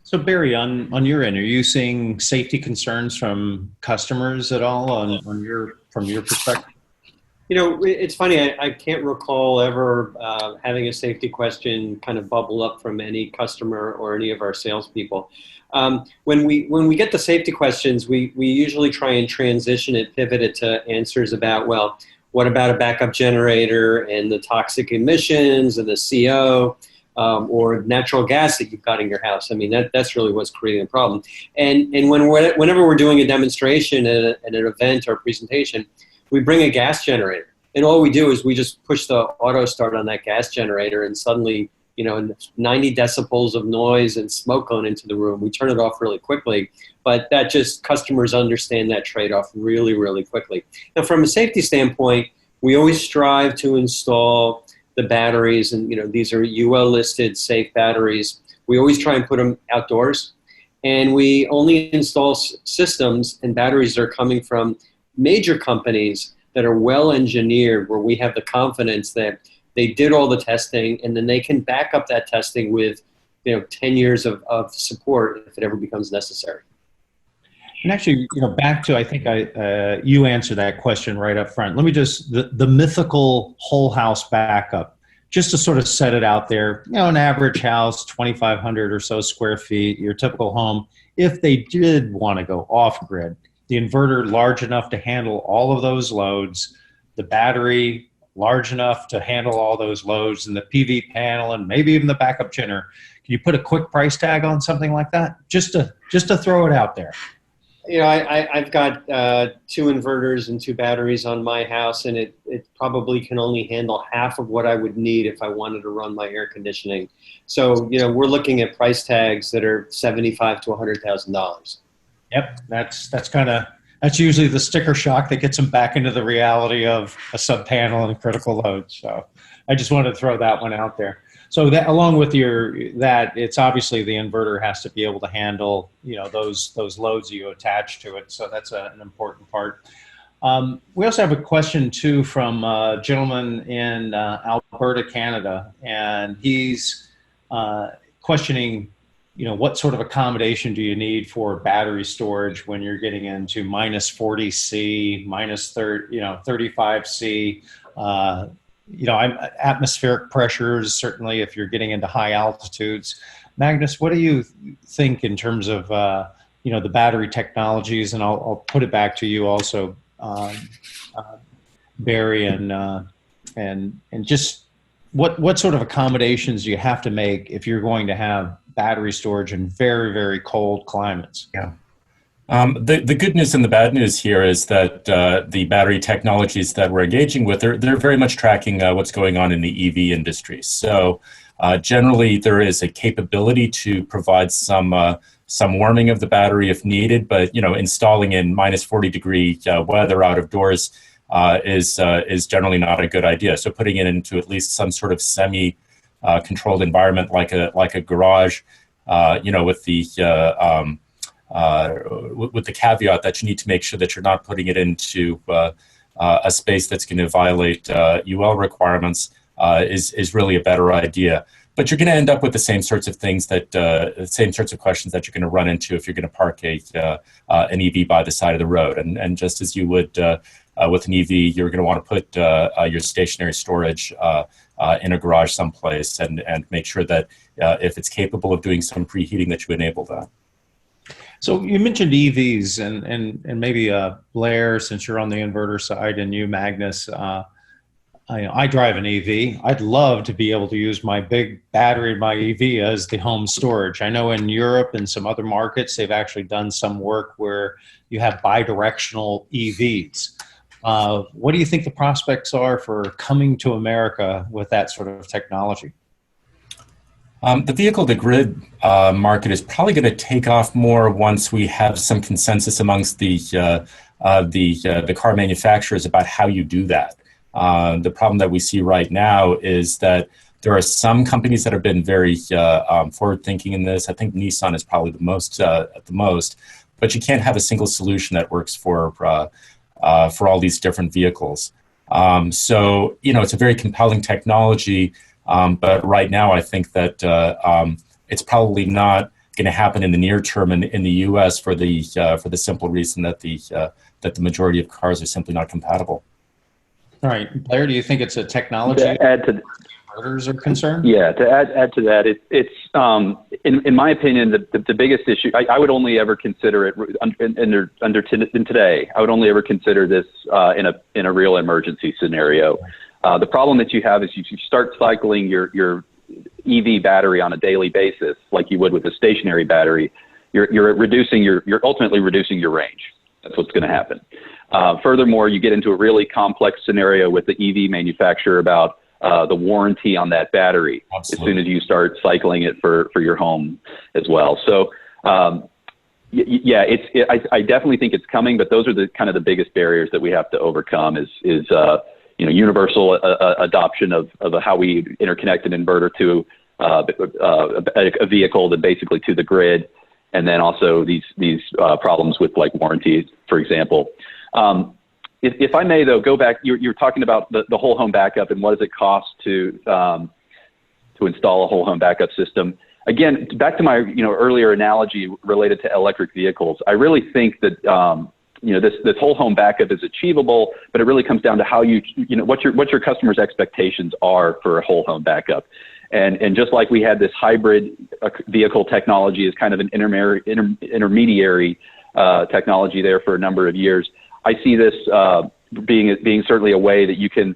So Barry, on your end, are you seeing safety concerns from customers at all from your perspective? It's funny. I can't recall ever having a safety question kind of bubble up from any customer or any of our salespeople. When we get the safety questions, we usually try and transition it, pivot it to answers about, well, what about a backup generator and the toxic emissions and the CO? Or natural gas that you've got in your house. I mean, that's really what's creating the problem. And whenever we're doing a demonstration at an event or presentation, we bring a gas generator. And all we do is we just push the auto start on that gas generator, and suddenly, 90 decibels of noise and smoke going into the room. We turn it off really quickly, but that just, customers understand that trade-off really, really quickly. Now, from a safety standpoint, we always strive to install the batteries, and these are UL listed safe batteries. We always try and put them outdoors, and we only install systems and batteries that are coming from major companies that are well engineered, where we have the confidence that they did all the testing, and then they can back up that testing with 10 years of support if it ever becomes necessary. And actually, back to, I think you answered that question right up front. Let me just, the mythical whole house backup, just to sort of set it out there, an average house, 2,500 or so square feet, your typical home, if they did want to go off grid, the inverter large enough to handle all of those loads, the battery large enough to handle all those loads, and the PV panel, and maybe even the backup generator. Can you put a quick price tag on something like that? Just to throw it out there. I've got 2 inverters and 2 batteries on my house, and it probably can only handle half of what I would need if I wanted to run my air conditioning. So, we're looking at price tags that are $75,000 to $100,000. Yep, that's usually the sticker shock that gets them back into the reality of a sub panel and critical load. So, I just wanted to throw that one out there. So that, along with it's obviously the inverter has to be able to handle, those loads you attach to it. So that's an important part. We also have a question too from a gentleman in Alberta, Canada, and he's questioning, what sort of accommodation do you need for battery storage when you're getting into minus 40 C, minus 35 C. Atmospheric pressures, certainly if you're getting into high altitudes. Magnus, what do you think in terms of, the battery technologies? And I'll put it back to you also, Barry, and just what sort of accommodations do you have to make if you're going to have battery storage in very, very cold climates? Yeah. The good news and the bad news here is that the battery technologies that we're engaging with, they're very much tracking what's going on in the EV industry. So generally, there is a capability to provide some warming of the battery if needed, but installing in minus 40-degree weather out of doors is generally not a good idea. So putting it into at least some sort of semi-controlled environment like a garage, with the caveat that you need to make sure that you're not putting it into a space that's going to violate UL requirements is really a better idea. But you're going to end up with the same sorts of things the same sorts of questions that you're going to run into if you're going to park an EV by the side of the road. And just as you would with an EV, you're going to want to put your stationary storage in a garage someplace, and make sure that if it's capable of doing some preheating, that you enable that. So you mentioned EVs, and maybe Blair, since you're on the inverter side, and you, Magnus. I drive an EV. I'd love to be able to use my big battery in my EV as the home storage. I know in Europe and some other markets, they've actually done some work where you have bidirectional EVs. What do you think the prospects are for coming to America with that sort of technology? The vehicle-to-grid market is probably going to take off more once we have some consensus amongst the car manufacturers about how you do that. The problem that we see right now is that there are some companies that have been very forward-thinking in this. I think Nissan is probably the most at the most, but you can't have a single solution that works for all these different vehicles. So it's a very compelling technology, but right now I think that it's probably not going to happen in the near term in the U.S. for the simple reason that the majority of cars are simply not compatible. All right, Blair, do you think it's a technology to add to inverters are concerned? Yeah, to add to that, it's in my opinion the biggest issue. I would only ever consider it in today. I would only ever consider this in a real emergency scenario. The problem that you have is you start cycling your EV battery on a daily basis, like you would with a stationary battery. You're ultimately reducing your range. That's what's going to happen. Furthermore, you get into a really complex scenario with the EV manufacturer about the warranty on that battery. Absolutely. As soon as you start cycling it for your home as well. So, yeah, I definitely think it's coming, but those are the kind of the biggest barriers that we have to overcome is universal adoption of how we interconnect an inverter to a vehicle, that basically to the grid, and then also these problems with like warranties, for example. If I may, though, go back, you're talking about the whole home backup and what does it cost to install a whole home backup system. Again, back to my earlier analogy related to electric vehicles, I really think that this whole home backup is achievable, but it really comes down to how what your customers' expectations are for a whole home backup. And just like we had this hybrid vehicle technology as kind of an intermediary technology there for a number of years, I see this being certainly a way that you can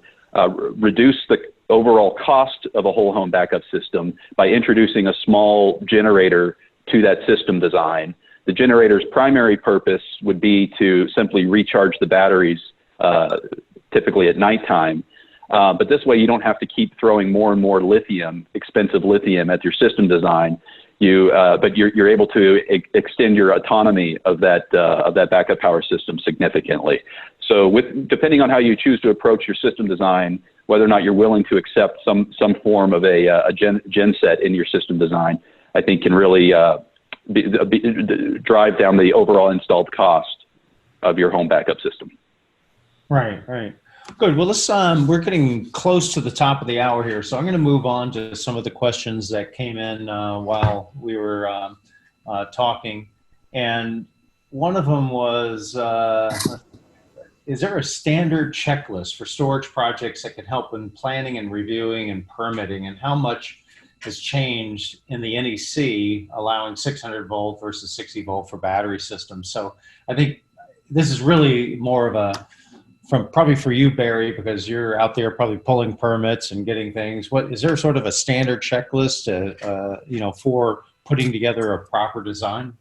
reduce the overall cost of a whole home backup system by introducing a small generator to that system design. The generator's primary purpose would be to simply recharge the batteries, typically at nighttime. But this way you don't have to keep throwing more and more expensive lithium at your system design. But you're able to extend your autonomy of that backup power system significantly. So depending on how you choose to approach your system design, whether or not you're willing to accept some form of a gen set in your system design, I think can really drive down the overall installed cost of your home backup system. Right. Good. Well, we're getting close to the top of the hour here, so I'm going to move on to some of the questions that came in while we were talking. And one of them was, is there a standard checklist for storage projects that can help in planning and reviewing and permitting, and how much has changed in the NEC allowing 600 volt versus 60 volt for battery systems? So I think this is really more of probably for you, Barry, because you're out there probably pulling permits and getting things. What is there sort of a standard checklist for putting together a proper design?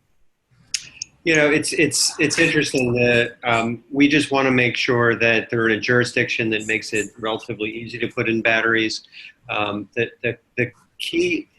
It's interesting that we just want to make sure that they're in a jurisdiction that makes it relatively easy to put in batteries. The key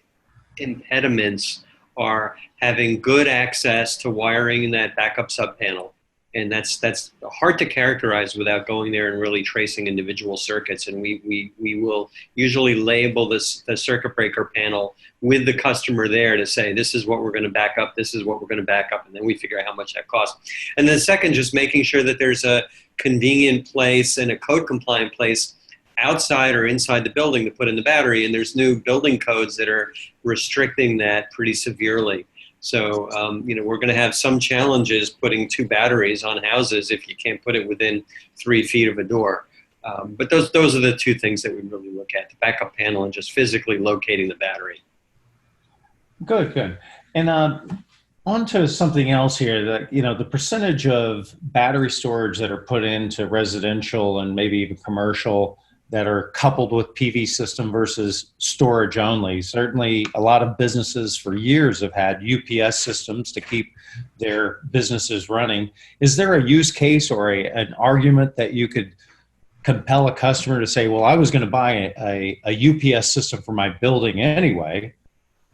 impediments are having good access to wiring in that backup subpanel. And that's hard to characterize without going there and really tracing individual circuits. And we will usually label the circuit breaker panel with the customer there to say, this is what we're going to back up, this is what we're going to back up, and then we figure out how much that costs. And then second, just making sure that there's a convenient place and a code compliant place outside or inside the building to put in the battery. And there's new building codes that are restricting that pretty severely. So, we're going to have some challenges putting 2 batteries on houses if you can't put it within 3 feet of a door. But those are the two things that we really look at: the backup panel and just physically locating the battery. Good. And on to something else here, that, the percentage of battery storage that are put into residential and maybe even commercial that are coupled with PV system versus storage only. Certainly a lot of businesses for years have had UPS systems to keep their businesses running. Is there a use case or an argument that you could compel a customer to say, well, I was going to buy a UPS system for my building anyway?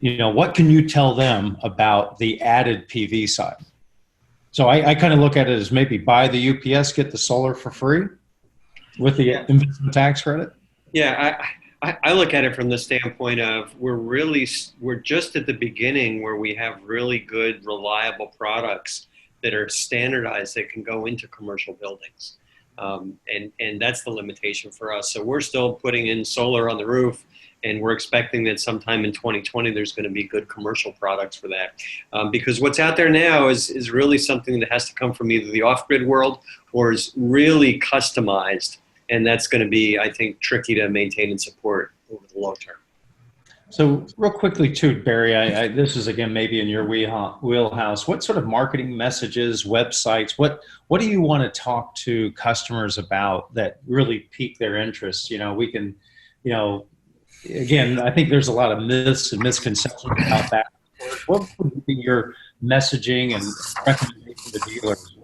What can you tell them about the added PV side? So I kind of look at it as maybe buy the UPS, get the solar for free with the investment tax credit. Yeah, I look at it from the standpoint of we're just at the beginning where we have really good, reliable products that are standardized that can go into commercial buildings. And that's the limitation for us. So we're still putting in solar on the roof, and we're expecting that sometime in 2020 there's going to be good commercial products for that. Because what's out there now is really something that has to come from either the off-grid world or is really customized. And that's going to be, I think, tricky to maintain and support over the long term. So real quickly too, Barry, this is again maybe in your wheelhouse. What sort of marketing messages, websites, what do you want to talk to customers about that really pique their interest? We can, again, I think there's a lot of myths and misconceptions about that. What would be your messaging and recommendation to dealers?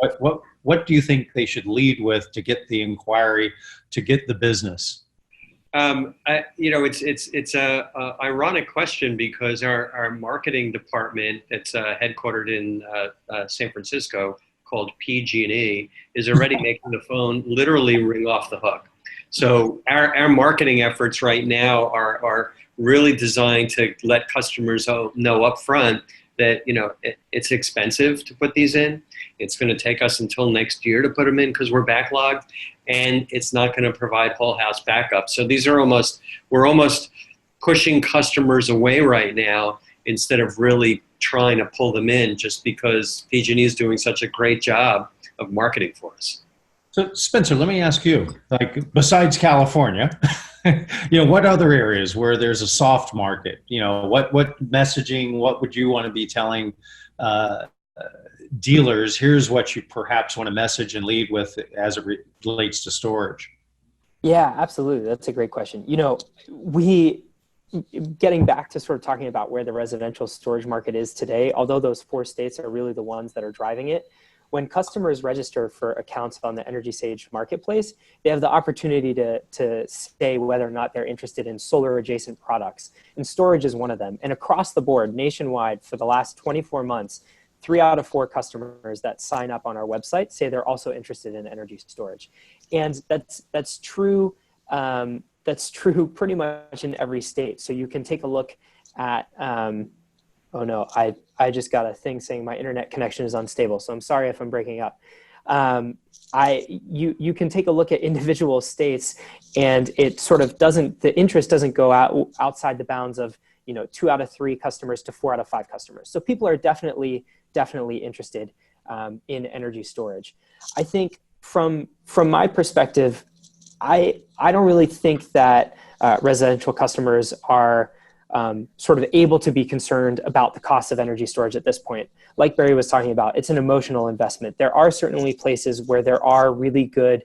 What do you think they should lead with to get the inquiry, to get the business? It's a ironic question because our marketing department that's headquartered in San Francisco, called PG&E, is already making the phone literally ring off the hook. So our marketing efforts right now are really designed to let customers know up front that it's expensive to put these in. It's going to take us until next year to put them in because we're backlogged, and it's not going to provide whole house backup. So these are we're almost pushing customers away right now instead of really trying to pull them in, just because PG&E is doing such a great job of marketing for us. So Spencer, let me ask you, besides California, what other areas where there's a soft market? What messaging, what would you want to be telling dealers? Here's what you perhaps want to message and lead with as it relates to storage. Yeah, absolutely. That's a great question. Getting back to sort of talking about where the residential storage market is today, although those 4 states are really the ones that are driving it, when customers register for accounts on the EnergySage marketplace, they have the opportunity to say whether or not they're interested in solar adjacent products. And storage is one of them. And across the board, nationwide, for the last 24 months, 3 out of 4 customers that sign up on our website say they're also interested in energy storage. And that's true. That's true pretty much in every state. So you can take a look at, oh no, I just got a thing saying my internet connection is unstable. So I'm sorry if I'm breaking up. You can take a look at individual states, and it sort of the interest doesn't go outside the bounds of 2 out of 3 customers to 4 out of 5 customers. So people are definitely interested in energy storage. I think from my perspective, I don't really think that residential customers are sort of able to be concerned about the cost of energy storage at this point. Like Barry was talking about, it's an emotional investment. There are certainly places where there are really good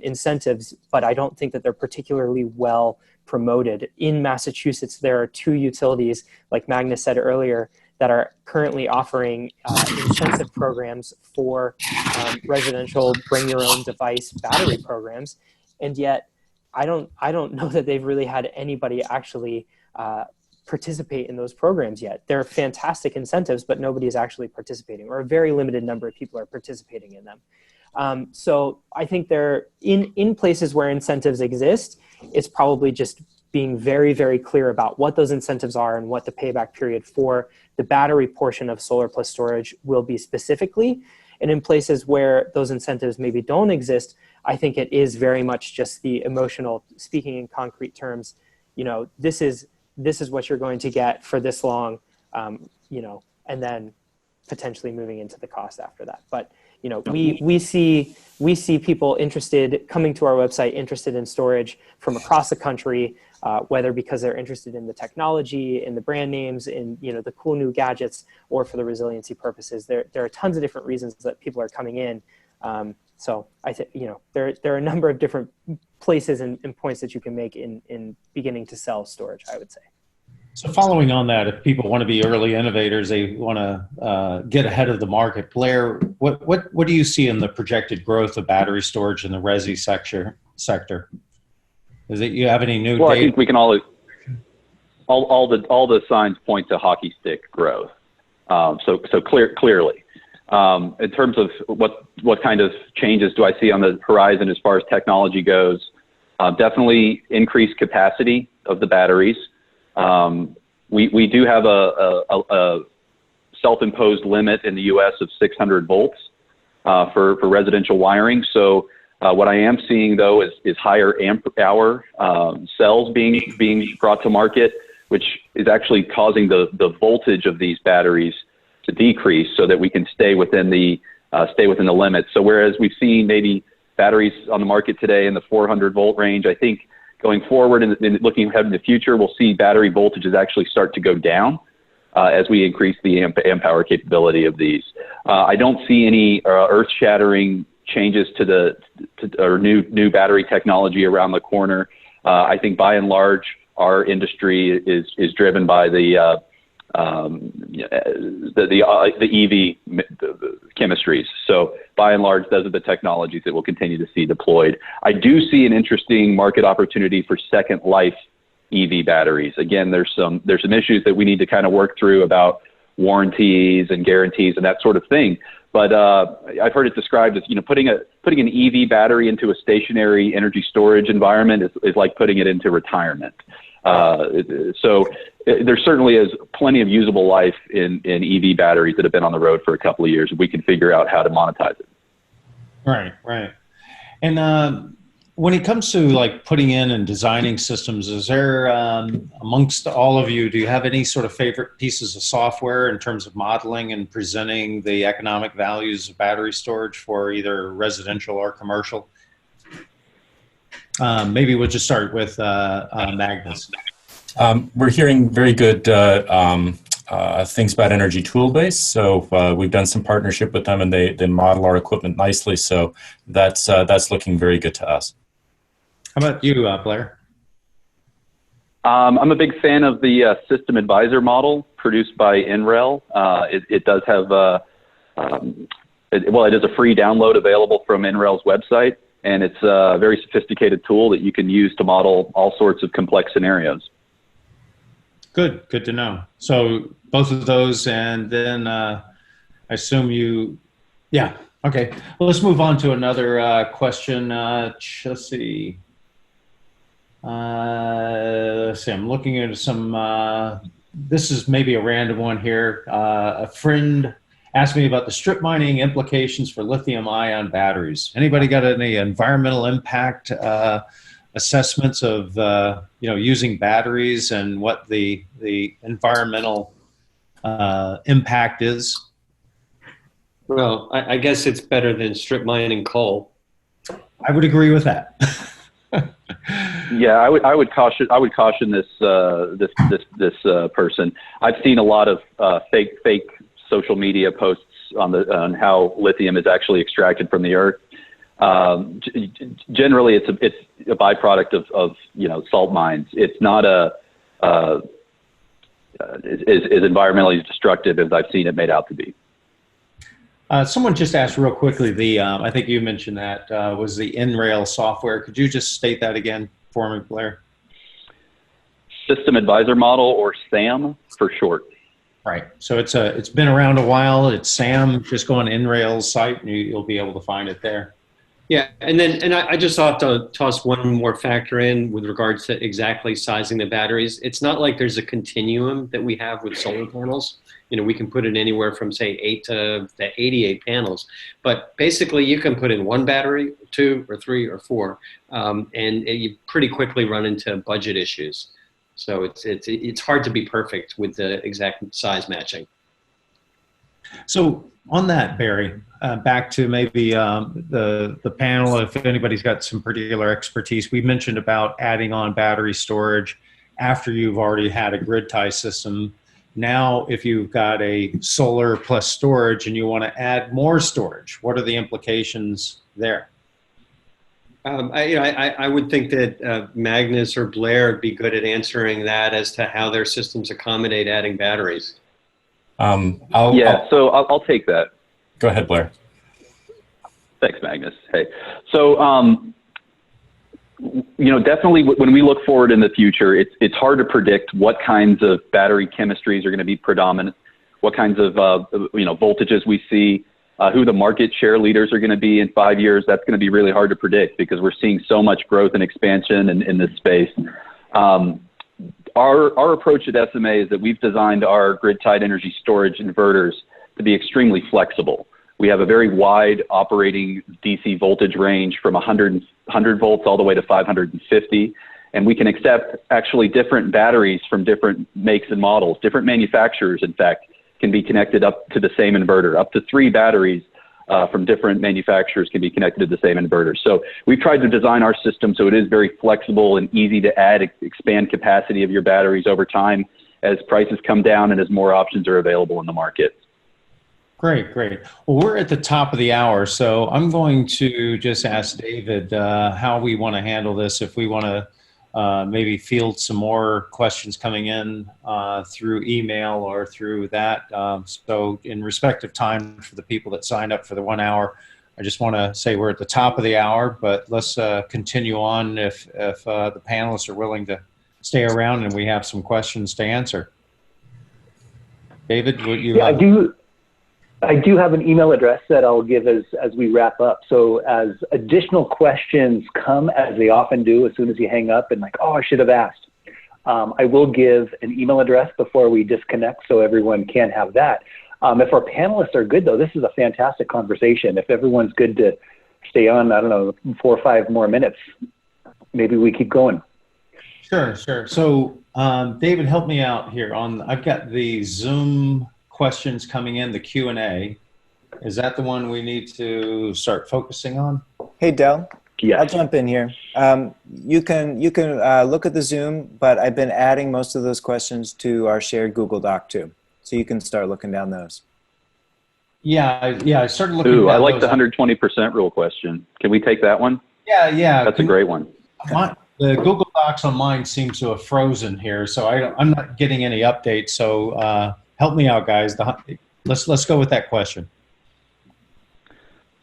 incentives, but I don't think that they're particularly well promoted. In Massachusetts, there are 2 utilities, like Magnus said earlier, that are currently offering incentive programs for residential bring your own device battery programs. And yet I don't know that they've really had anybody actually participate in those programs yet. They're fantastic incentives, but nobody is actually participating, or a very limited number of people are participating in them. So I think they're in places where incentives exist, it's probably just being very, very clear about what those incentives are and what the payback period for the battery portion of solar plus storage will be specifically. And in places where those incentives maybe don't exist, I think it is very much just the emotional, speaking in concrete terms, this is what you're going to get for this long, and then potentially moving into the cost after that. But You know, we see people coming to our website interested in storage from across the country, whether because they're interested in the technology, in the brand names, in, you know, the cool new gadgets, or for the resiliency purposes. There are tons of different reasons that people are coming in. So I think, you know, there are a number of different places and points that you can make in beginning to sell storage, I would say. So following on that, if people want to be early innovators, they want to get ahead of the market. Blair, what do you see in the projected growth of battery storage in the resi sector? Is it, you have any new data? I think we can all the signs point to hockey stick growth. Clearly, in terms of what kind of changes do I see on the horizon as far as technology goes, definitely increased capacity of the batteries. We do have a self-imposed limit in the U.S. of 600 volts for residential wiring. So what I am seeing though is higher amp hour cells being brought to market, which is actually causing the voltage of these batteries to decrease so that we can stay within the limits. So whereas we've seen maybe batteries on the market today in the 400 volt range, I think going forward and looking ahead in the future, we'll see battery voltages actually start to go down as we increase the amp hour capability of these. I don't see any earth-shattering changes to new battery technology around the corner. I think by and large, our industry is driven by the EV chemistries. So by and large, those are the technologies that we'll continue to see deployed. I do see an interesting market opportunity for second life EV batteries. Again, there's some issues that we need to kind of work through about warranties and guarantees and that sort of thing. But I've heard it described as, you know, putting an EV battery into a stationary energy storage environment is like putting it into retirement. So there certainly is plenty of usable life in EV batteries that have been on the road for a couple of years. We can figure out how to monetize it. Right. And when it comes to like putting in and designing systems, is there amongst all of you, do you have any sort of favorite pieces of software in terms of modeling and presenting the economic values of battery storage for either residential or commercial? Maybe we'll just start with Magnus. We're hearing very good things about Energy Toolbase. So we've done some partnership with them, and they model our equipment nicely. So that's looking very good to us. How about you, Blair? I'm a big fan of the System Advisor model produced by NREL. It does have it is a free download available from NREL's website. And it's a very sophisticated tool that you can use to model all sorts of complex scenarios. Good to know. So both of those, and then I assume yeah, okay. Well, let's move on to another question. Let's see. I'm looking at some, this is maybe a random one here. A friend asked me about the strip mining implications for lithium-ion batteries. Anybody got any environmental impact assessments of using batteries and what the environmental impact is? Well, I guess it's better than strip mining coal. I would agree with that. Yeah, I would caution this person. I've seen a lot of fake social media posts on how lithium is actually extracted from the earth. Generally, it's a byproduct of salt mines. It's not as environmentally destructive as I've seen it made out to be. Someone just asked real quickly, I think you mentioned that, was the NREL software. Could you just state that again for me, Blair? System Advisor Model, or SAM for short. Right. So it's been around a while. It's SAM. Just go on NREL's site and you'll be able to find it there. Yeah, and I just have to toss one more factor in with regards to exactly sizing the batteries. It's not like there's a continuum that we have with solar panels. We can put it anywhere from, say, 8 to 88 panels. But basically, you can put in one battery, 2 or 3 or 4, and you pretty quickly run into budget issues. So it's hard to be perfect with the exact size matching. So on that, Barry, back to maybe the panel, if anybody's got some particular expertise, we mentioned about adding on battery storage after you've already had a grid tie system. Now, if you've got a solar plus storage and you want to add more storage, what are the implications there? I would think that Magnus or Blair would be good at answering that as to how their systems accommodate adding batteries. I'll take that. Go ahead, Blair. Thanks, Magnus. Hey, so definitely when we look forward in the future, it's hard to predict what kinds of battery chemistries are going to be predominant, what kinds of voltages we see, who the market share leaders are going to be in 5 years. That's going to be really hard to predict because we're seeing so much growth and expansion in this space. Our approach at SMA is that we've designed our grid-tied energy storage inverters to be extremely flexible. We have a very wide operating DC voltage range from 100 volts all the way to 550. And we can accept actually different batteries from different makes and models. Different manufacturers, in fact, can be connected up to the same inverter. Up to 3 batteries from different manufacturers can be connected to the same inverter. So we've tried to design our system so it is very flexible and easy to add, expand capacity of your batteries over time as prices come down and as more options are available in the market. Great, great. Well, we're at the top of the hour, so I'm going to just ask David how we want to handle this, if we want to maybe field some more questions coming in through email or through that. So in respect of time for the people that signed up for the 1 hour, I just want to say we're at the top of the hour, but let's continue on if the panelists are willing to stay around and we have some questions to answer. David, would you? Yeah, I do have an email address that I'll give as we wrap up. So as additional questions come, as they often do, as soon as you hang up and like, oh, I should have asked, I will give an email address before we disconnect so everyone can have that. If our panelists are good, though, this is a fantastic conversation. If everyone's good to stay on, I don't know, 4 or 5 more minutes, maybe we keep going. Sure, sure. So David, help me out here. I've got the Zoom questions coming in, the Q&A. Is that the one we need to start focusing on? Hey, Dell. Yes. I'll jump in here. You can look at the Zoom, but I've been adding most of those questions to our shared Google Doc too. So you can start looking down those. Yeah, I started looking Ooh, down I like those. the 120% rule question. Can we take that one? Yeah. That's a great one. The Google Docs on mine seems to have frozen here, so I'm not getting any updates. So help me out, guys. Let's go with that question.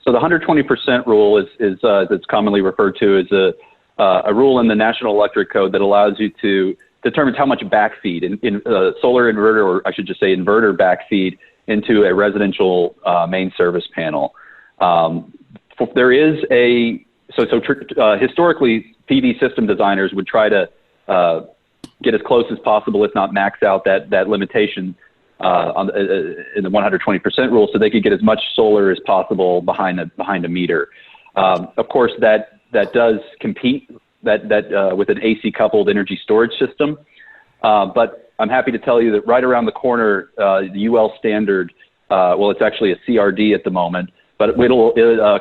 So the 120% rule is that's commonly referred to as a rule in the National Electric Code that allows you to determine how much backfeed in solar inverter, or I should just say inverter backfeed, into a residential main service panel. There is historically PV system designers would try to get as close as possible, if not max out that limitation in the 120% rule, so they could get as much solar as possible behind a meter. Of course, that does compete with an AC coupled energy storage system. But I'm happy to tell you that right around the corner, the UL standard, well, it's actually a CRD at the moment, but it'll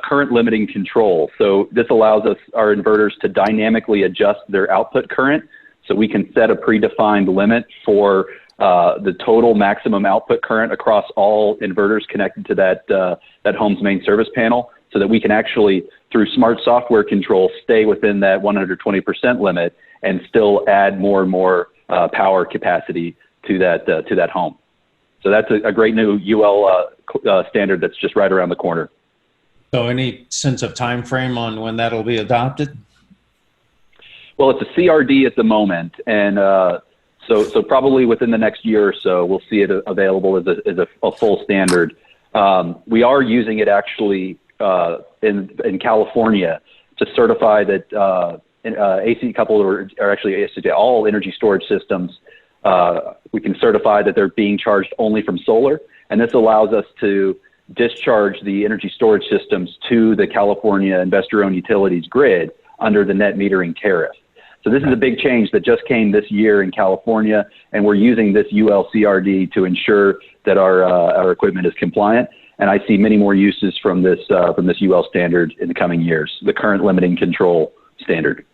current limiting control. So this allows our inverters to dynamically adjust their output current. So we can set a predefined limit for the total maximum output current across all inverters connected to that home's main service panel, so that we can actually, through smart software control, stay within that 120% limit and still add more and more power capacity to that home. So that's a great new UL standard that's just right around the corner. So any sense of time frame on when that'll be adopted? Well, it's a CRD at the moment, and so probably within the next year or so, we'll see it available as a full standard. We are using it actually in California to certify that AC coupled or actually all energy storage systems, we can certify that they're being charged only from solar, and this allows us to discharge the energy storage systems to the California investor-owned utilities grid under the net metering tariff. So this is a big change that just came this year in California, and we're using this UL-CRD to ensure that our equipment is compliant. And I see many more uses from this UL standard in the coming years, the current limiting control standard.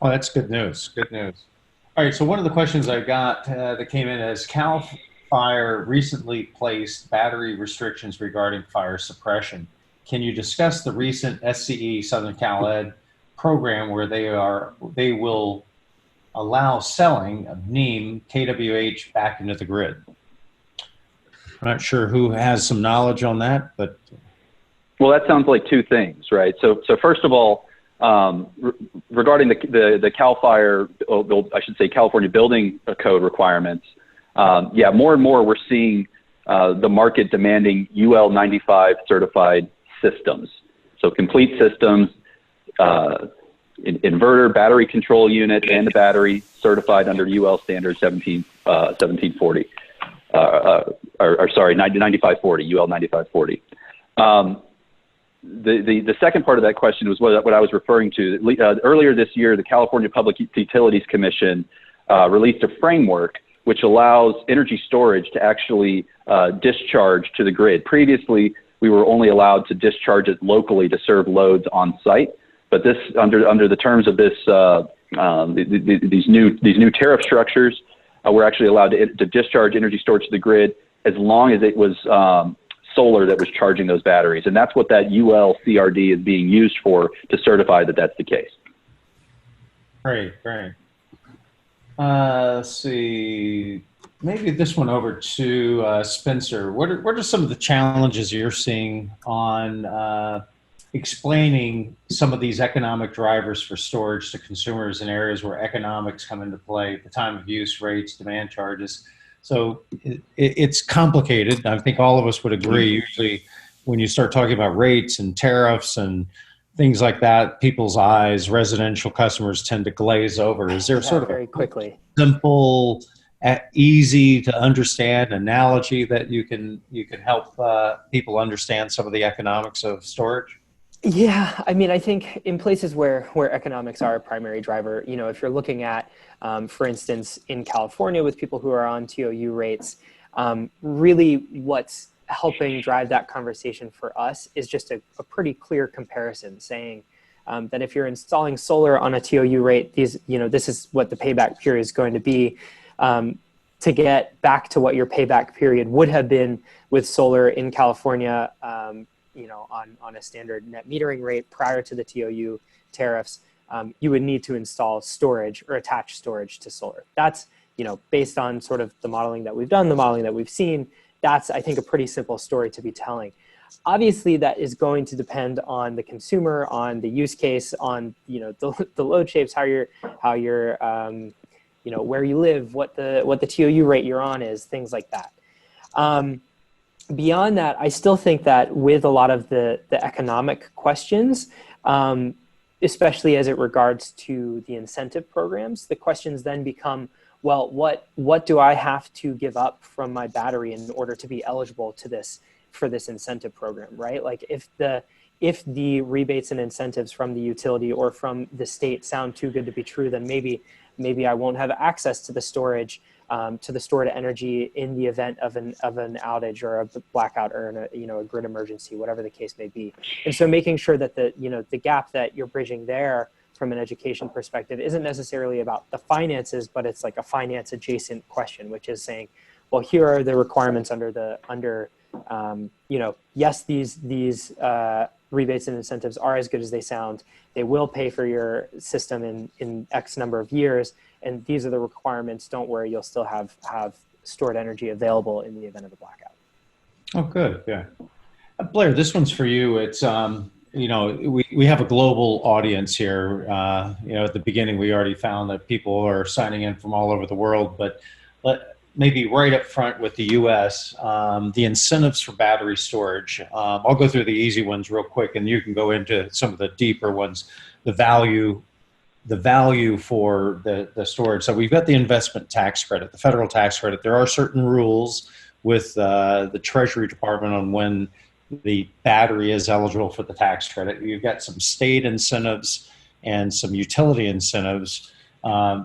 Oh, that's good news. Good news. All right. So one of the questions I got that came in is Cal Fire recently placed battery restrictions regarding fire suppression. Can you discuss the recent SCE Southern Cal Ed program where they will allow selling of NEEM KWH back into the grid? I'm not sure who has some knowledge on that, but. Well, that sounds like two things, right? So first of all, regarding the Cal Fire, I should say California Building Code requirements, yeah, more and more we're seeing the market demanding UL 95 certified systems. So complete systems, inverter, battery control unit, and the battery certified under UL standard 1740. Sorry, 9540, UL 9540. The second part of that question was what I was referring to. Earlier this year, the California Public Utilities Commission released a framework which allows energy storage to actually discharge to the grid. Previously, we were only allowed to discharge it locally to serve loads on site. But this, under the terms of this, these new tariff structures, we're actually allowed to discharge energy storage to the grid as long as it was solar that was charging those batteries. And that's what that UL CRD is being used for, to certify that that's the case. Great, great. Let's see, maybe this one over to Spencer. What are some of the challenges you're seeing on explaining some of these economic drivers for storage to consumers in areas where economics come into play, the time of use, rates, demand charges? So it's complicated. I think all of us would agree. Usually when you start talking about rates and tariffs and things like that, people's eyes, residential customers tend to glaze over. Is there sort of very quickly simple, easy to understand analogy that you can help people understand some of the economics of storage? Yeah, I mean, I think in places where economics are a primary driver, you know, if you're looking at, for instance, in California with people who are on TOU rates, really what's helping drive that conversation for us is just a pretty clear comparison saying that if you're installing solar on a TOU rate, this is what the payback period is going to be. To get back to what your payback period would have been with solar in California, on a standard net metering rate prior to the TOU tariffs, you would need to install storage or attach storage to solar. That's, based on sort of the modeling that we've done, the modeling that we've seen, that's, I think, a pretty simple story to be telling. Obviously, that is going to depend on the consumer, on the use case, on, the load shapes, how you're where you live, what the TOU rate you're on is, things like that. Beyond that, I still think that with a lot of the economic questions, especially as it regards to the incentive programs, the questions then become, well, what do I have to give up from my battery in order to be eligible for this incentive program, right? Like if the rebates and incentives from the utility or from the state sound too good to be true, then maybe I won't have access to the storage, to the stored energy in the event of an outage or a blackout or a grid emergency, whatever the case may be. And so making sure that the gap that you're bridging there from an education perspective isn't necessarily about the finances, but it's like a finance adjacent question, which is saying, well, here are the requirements yes, these rebates and incentives are as good as they sound. They will pay for your system in X number of years. And these are the requirements. Don't worry, you'll still have stored energy available in the event of a blackout. Oh, good. Yeah. Blair, this one's for you. It's, we have a global audience here. At the beginning, we already found that people are signing in from all over the world, but maybe right up front with the U.S., the incentives for battery storage. I'll go through the easy ones real quick, and you can go into some of the deeper ones, the value for the storage. So we've got the investment tax credit, the federal tax credit. There are certain rules with the Treasury Department on when the battery is eligible for the tax credit. You've got some state incentives and some utility incentives.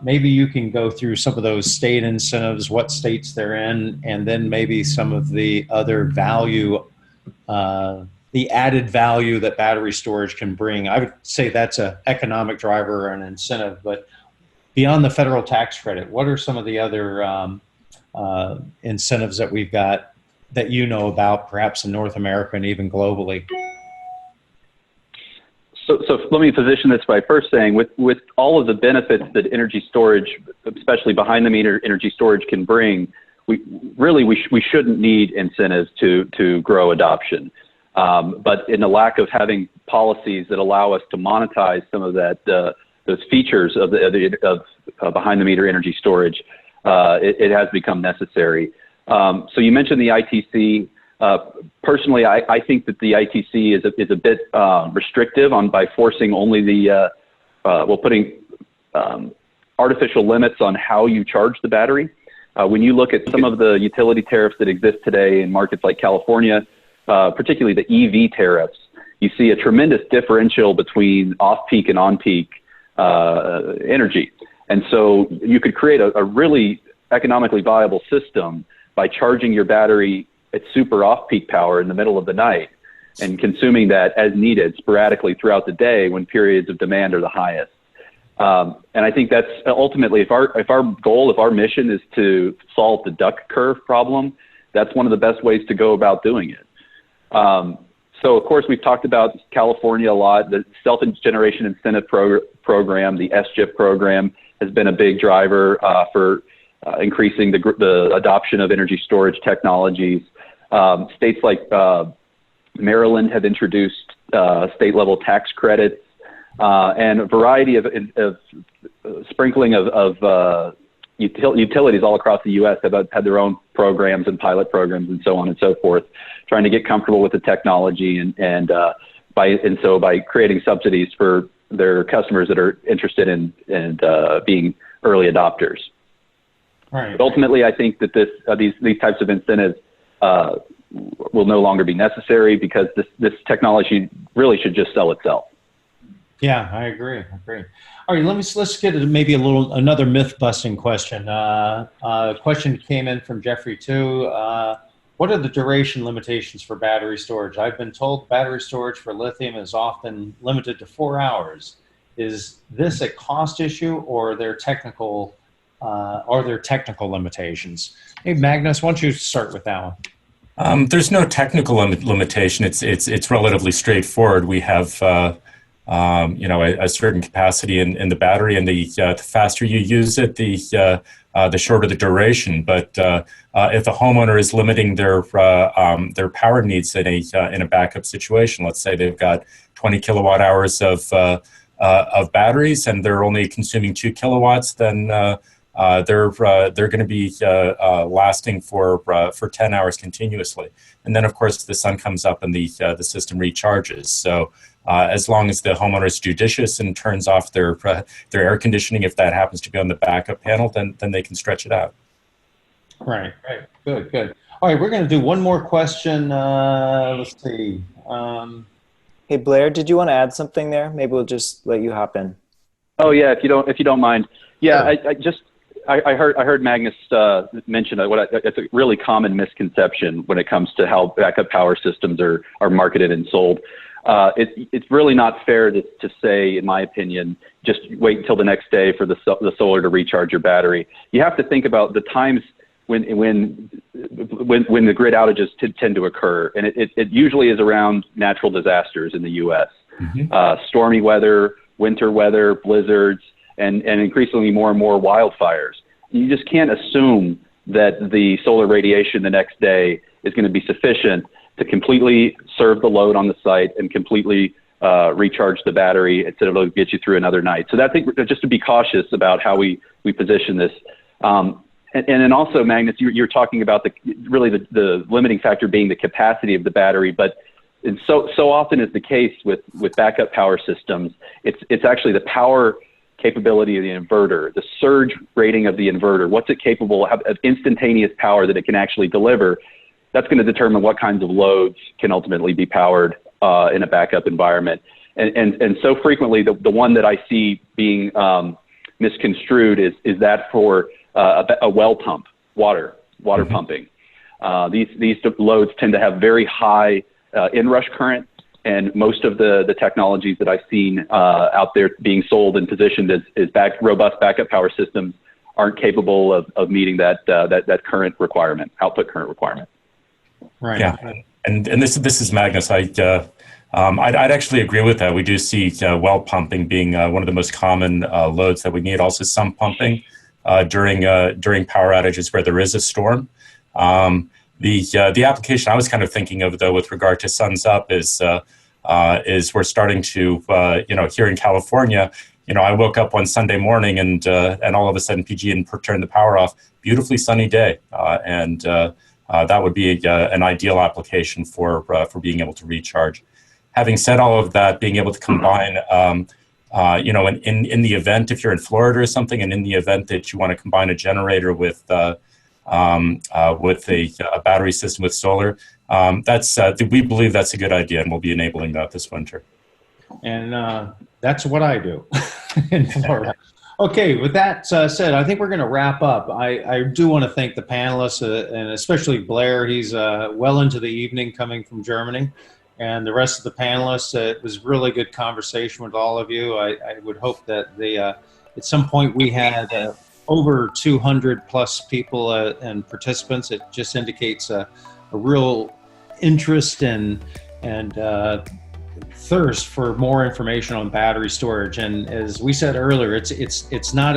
Maybe you can go through some of those state incentives, what states they're in, and then maybe some of the other value, the added value that battery storage can bring. I would say that's an economic driver or an incentive, but beyond the federal tax credit, what are some of the other incentives that we've got that you know about, perhaps in North America and even globally? So let me position this by first saying, with all of the benefits that energy storage, especially behind the meter energy storage, can bring, we shouldn't need incentives to grow adoption. But in the lack of having policies that allow us to monetize some of that, those features of behind the meter energy storage, it has become necessary. So you mentioned the ITC. Personally, I think that the ITC is a bit restrictive by forcing only the putting artificial limits on how you charge the battery. When you look at some of the utility tariffs that exist today in markets like California, particularly the EV tariffs, you see a tremendous differential between off-peak and on-peak energy. And so you could create a really economically viable system by charging your battery at super off-peak power in the middle of the night and consuming that as needed sporadically throughout the day when periods of demand are the highest. And I think that's ultimately, if our goal, if our mission is to solve the duck curve problem, that's one of the best ways to go about doing it. So of course, we've talked about California a lot. The Self-Generation Incentive Program, the SGIP program, has been a big driver for increasing the adoption of energy storage technologies. States like Maryland have introduced state-level tax credits and a variety of sprinkling of utilities all across the U.S. have had their own programs and pilot programs and so on and so forth, trying to get comfortable with the technology and so by creating subsidies for their customers that are interested in being early adopters. Right. But ultimately, I think that these types of incentives will no longer be necessary because this technology really should just sell itself. Yeah, I agree. All right, let's get maybe another myth-busting question. A question came in from Jeffrey too. What are the duration limitations for battery storage? I've been told battery storage for lithium is often limited to 4 hours. Is this a cost issue, or are there technical limitations? Hey, Magnus, why don't you start with that one? There's no technical limitation. It's relatively straightforward. We have a certain capacity in the battery, and the faster you use it, the shorter the duration. But if a homeowner is limiting their power needs in a backup situation, let's say they've got 20 kilowatt hours of batteries and they're only consuming 2 kilowatts, then they're going to be lasting for 10 hours continuously. And then, of course, the sun comes up and the system recharges. So as long as the homeowner is judicious and turns off their air conditioning, if that happens to be on the backup panel, then they can stretch it out. Right. Good. All right, we're going to do one more question. Let's see. Hey, Blair, did you want to add something there? Maybe we'll just let you hop in. Oh yeah, if you don't mind. Yeah, Sure. I heard Magnus mention it's a really common misconception when it comes to how backup power systems are marketed and sold. It's really not fair to say, in my opinion, just wait until the next day for the solar to recharge your battery. You have to think about the times when the grid outages tend to occur, and it usually is around natural disasters in the U.S. Mm-hmm. Stormy weather, winter weather, blizzards, and increasingly more and more wildfires. You just can't assume that the solar radiation the next day is going to be sufficient to completely serve the load on the site and completely recharge the battery instead of get you through another night. So I think just to be cautious about how we position this. And then also, Magnus, you're talking about the limiting factor being the capacity of the battery, but so often is the case with backup power systems. It's actually the power capability of the inverter, the surge rating of the inverter, what's it capable of instantaneous power that it can actually deliver. That's going to determine what kinds of loads can ultimately be powered in a backup environment. And so frequently, the one that I see being misconstrued is that for a well pump, water pumping. These loads tend to have very high inrush current, and most of the technologies that I've seen out there being sold and positioned as robust backup power systems aren't capable of meeting that current requirement, output current requirement. Right. Yeah, and this is Magnus. I'd actually agree with that. We do see well pumping being one of the most common loads that we need. Also, sump pumping during power outages where there is a storm. The application I was kind of thinking of, though, with regard to Suns Up is we're starting to here in California. I woke up one Sunday morning and all of a sudden PG&E turned the power off. Beautifully sunny day, and that would be an ideal application for being able to recharge. Having said all of that, being able to combine, in the event, if you're in Florida or something, and in the event that you want to combine a generator with a battery system with solar, we believe that's a good idea, and we'll be enabling that this winter. And that's what I do in Florida. Okay, with that said, I think we're going to wrap up. I do want to thank the panelists, and especially Blair. He's well into the evening coming from Germany. And the rest of the panelists. It was really good conversation with all of you. I would hope that at some point we had over 200 plus people and participants. It just indicates a real interest and thirst for more information on battery storage. And as we said earlier, it's not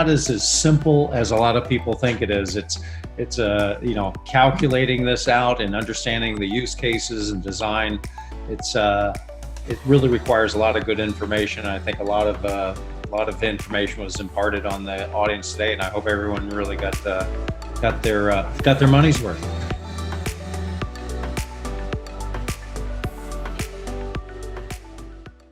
as simple as a lot of people think it is. It's calculating this out and understanding the use cases and design. It really requires a lot of good information. I think a lot of information was imparted on the audience today, and I hope everyone really got their money's worth.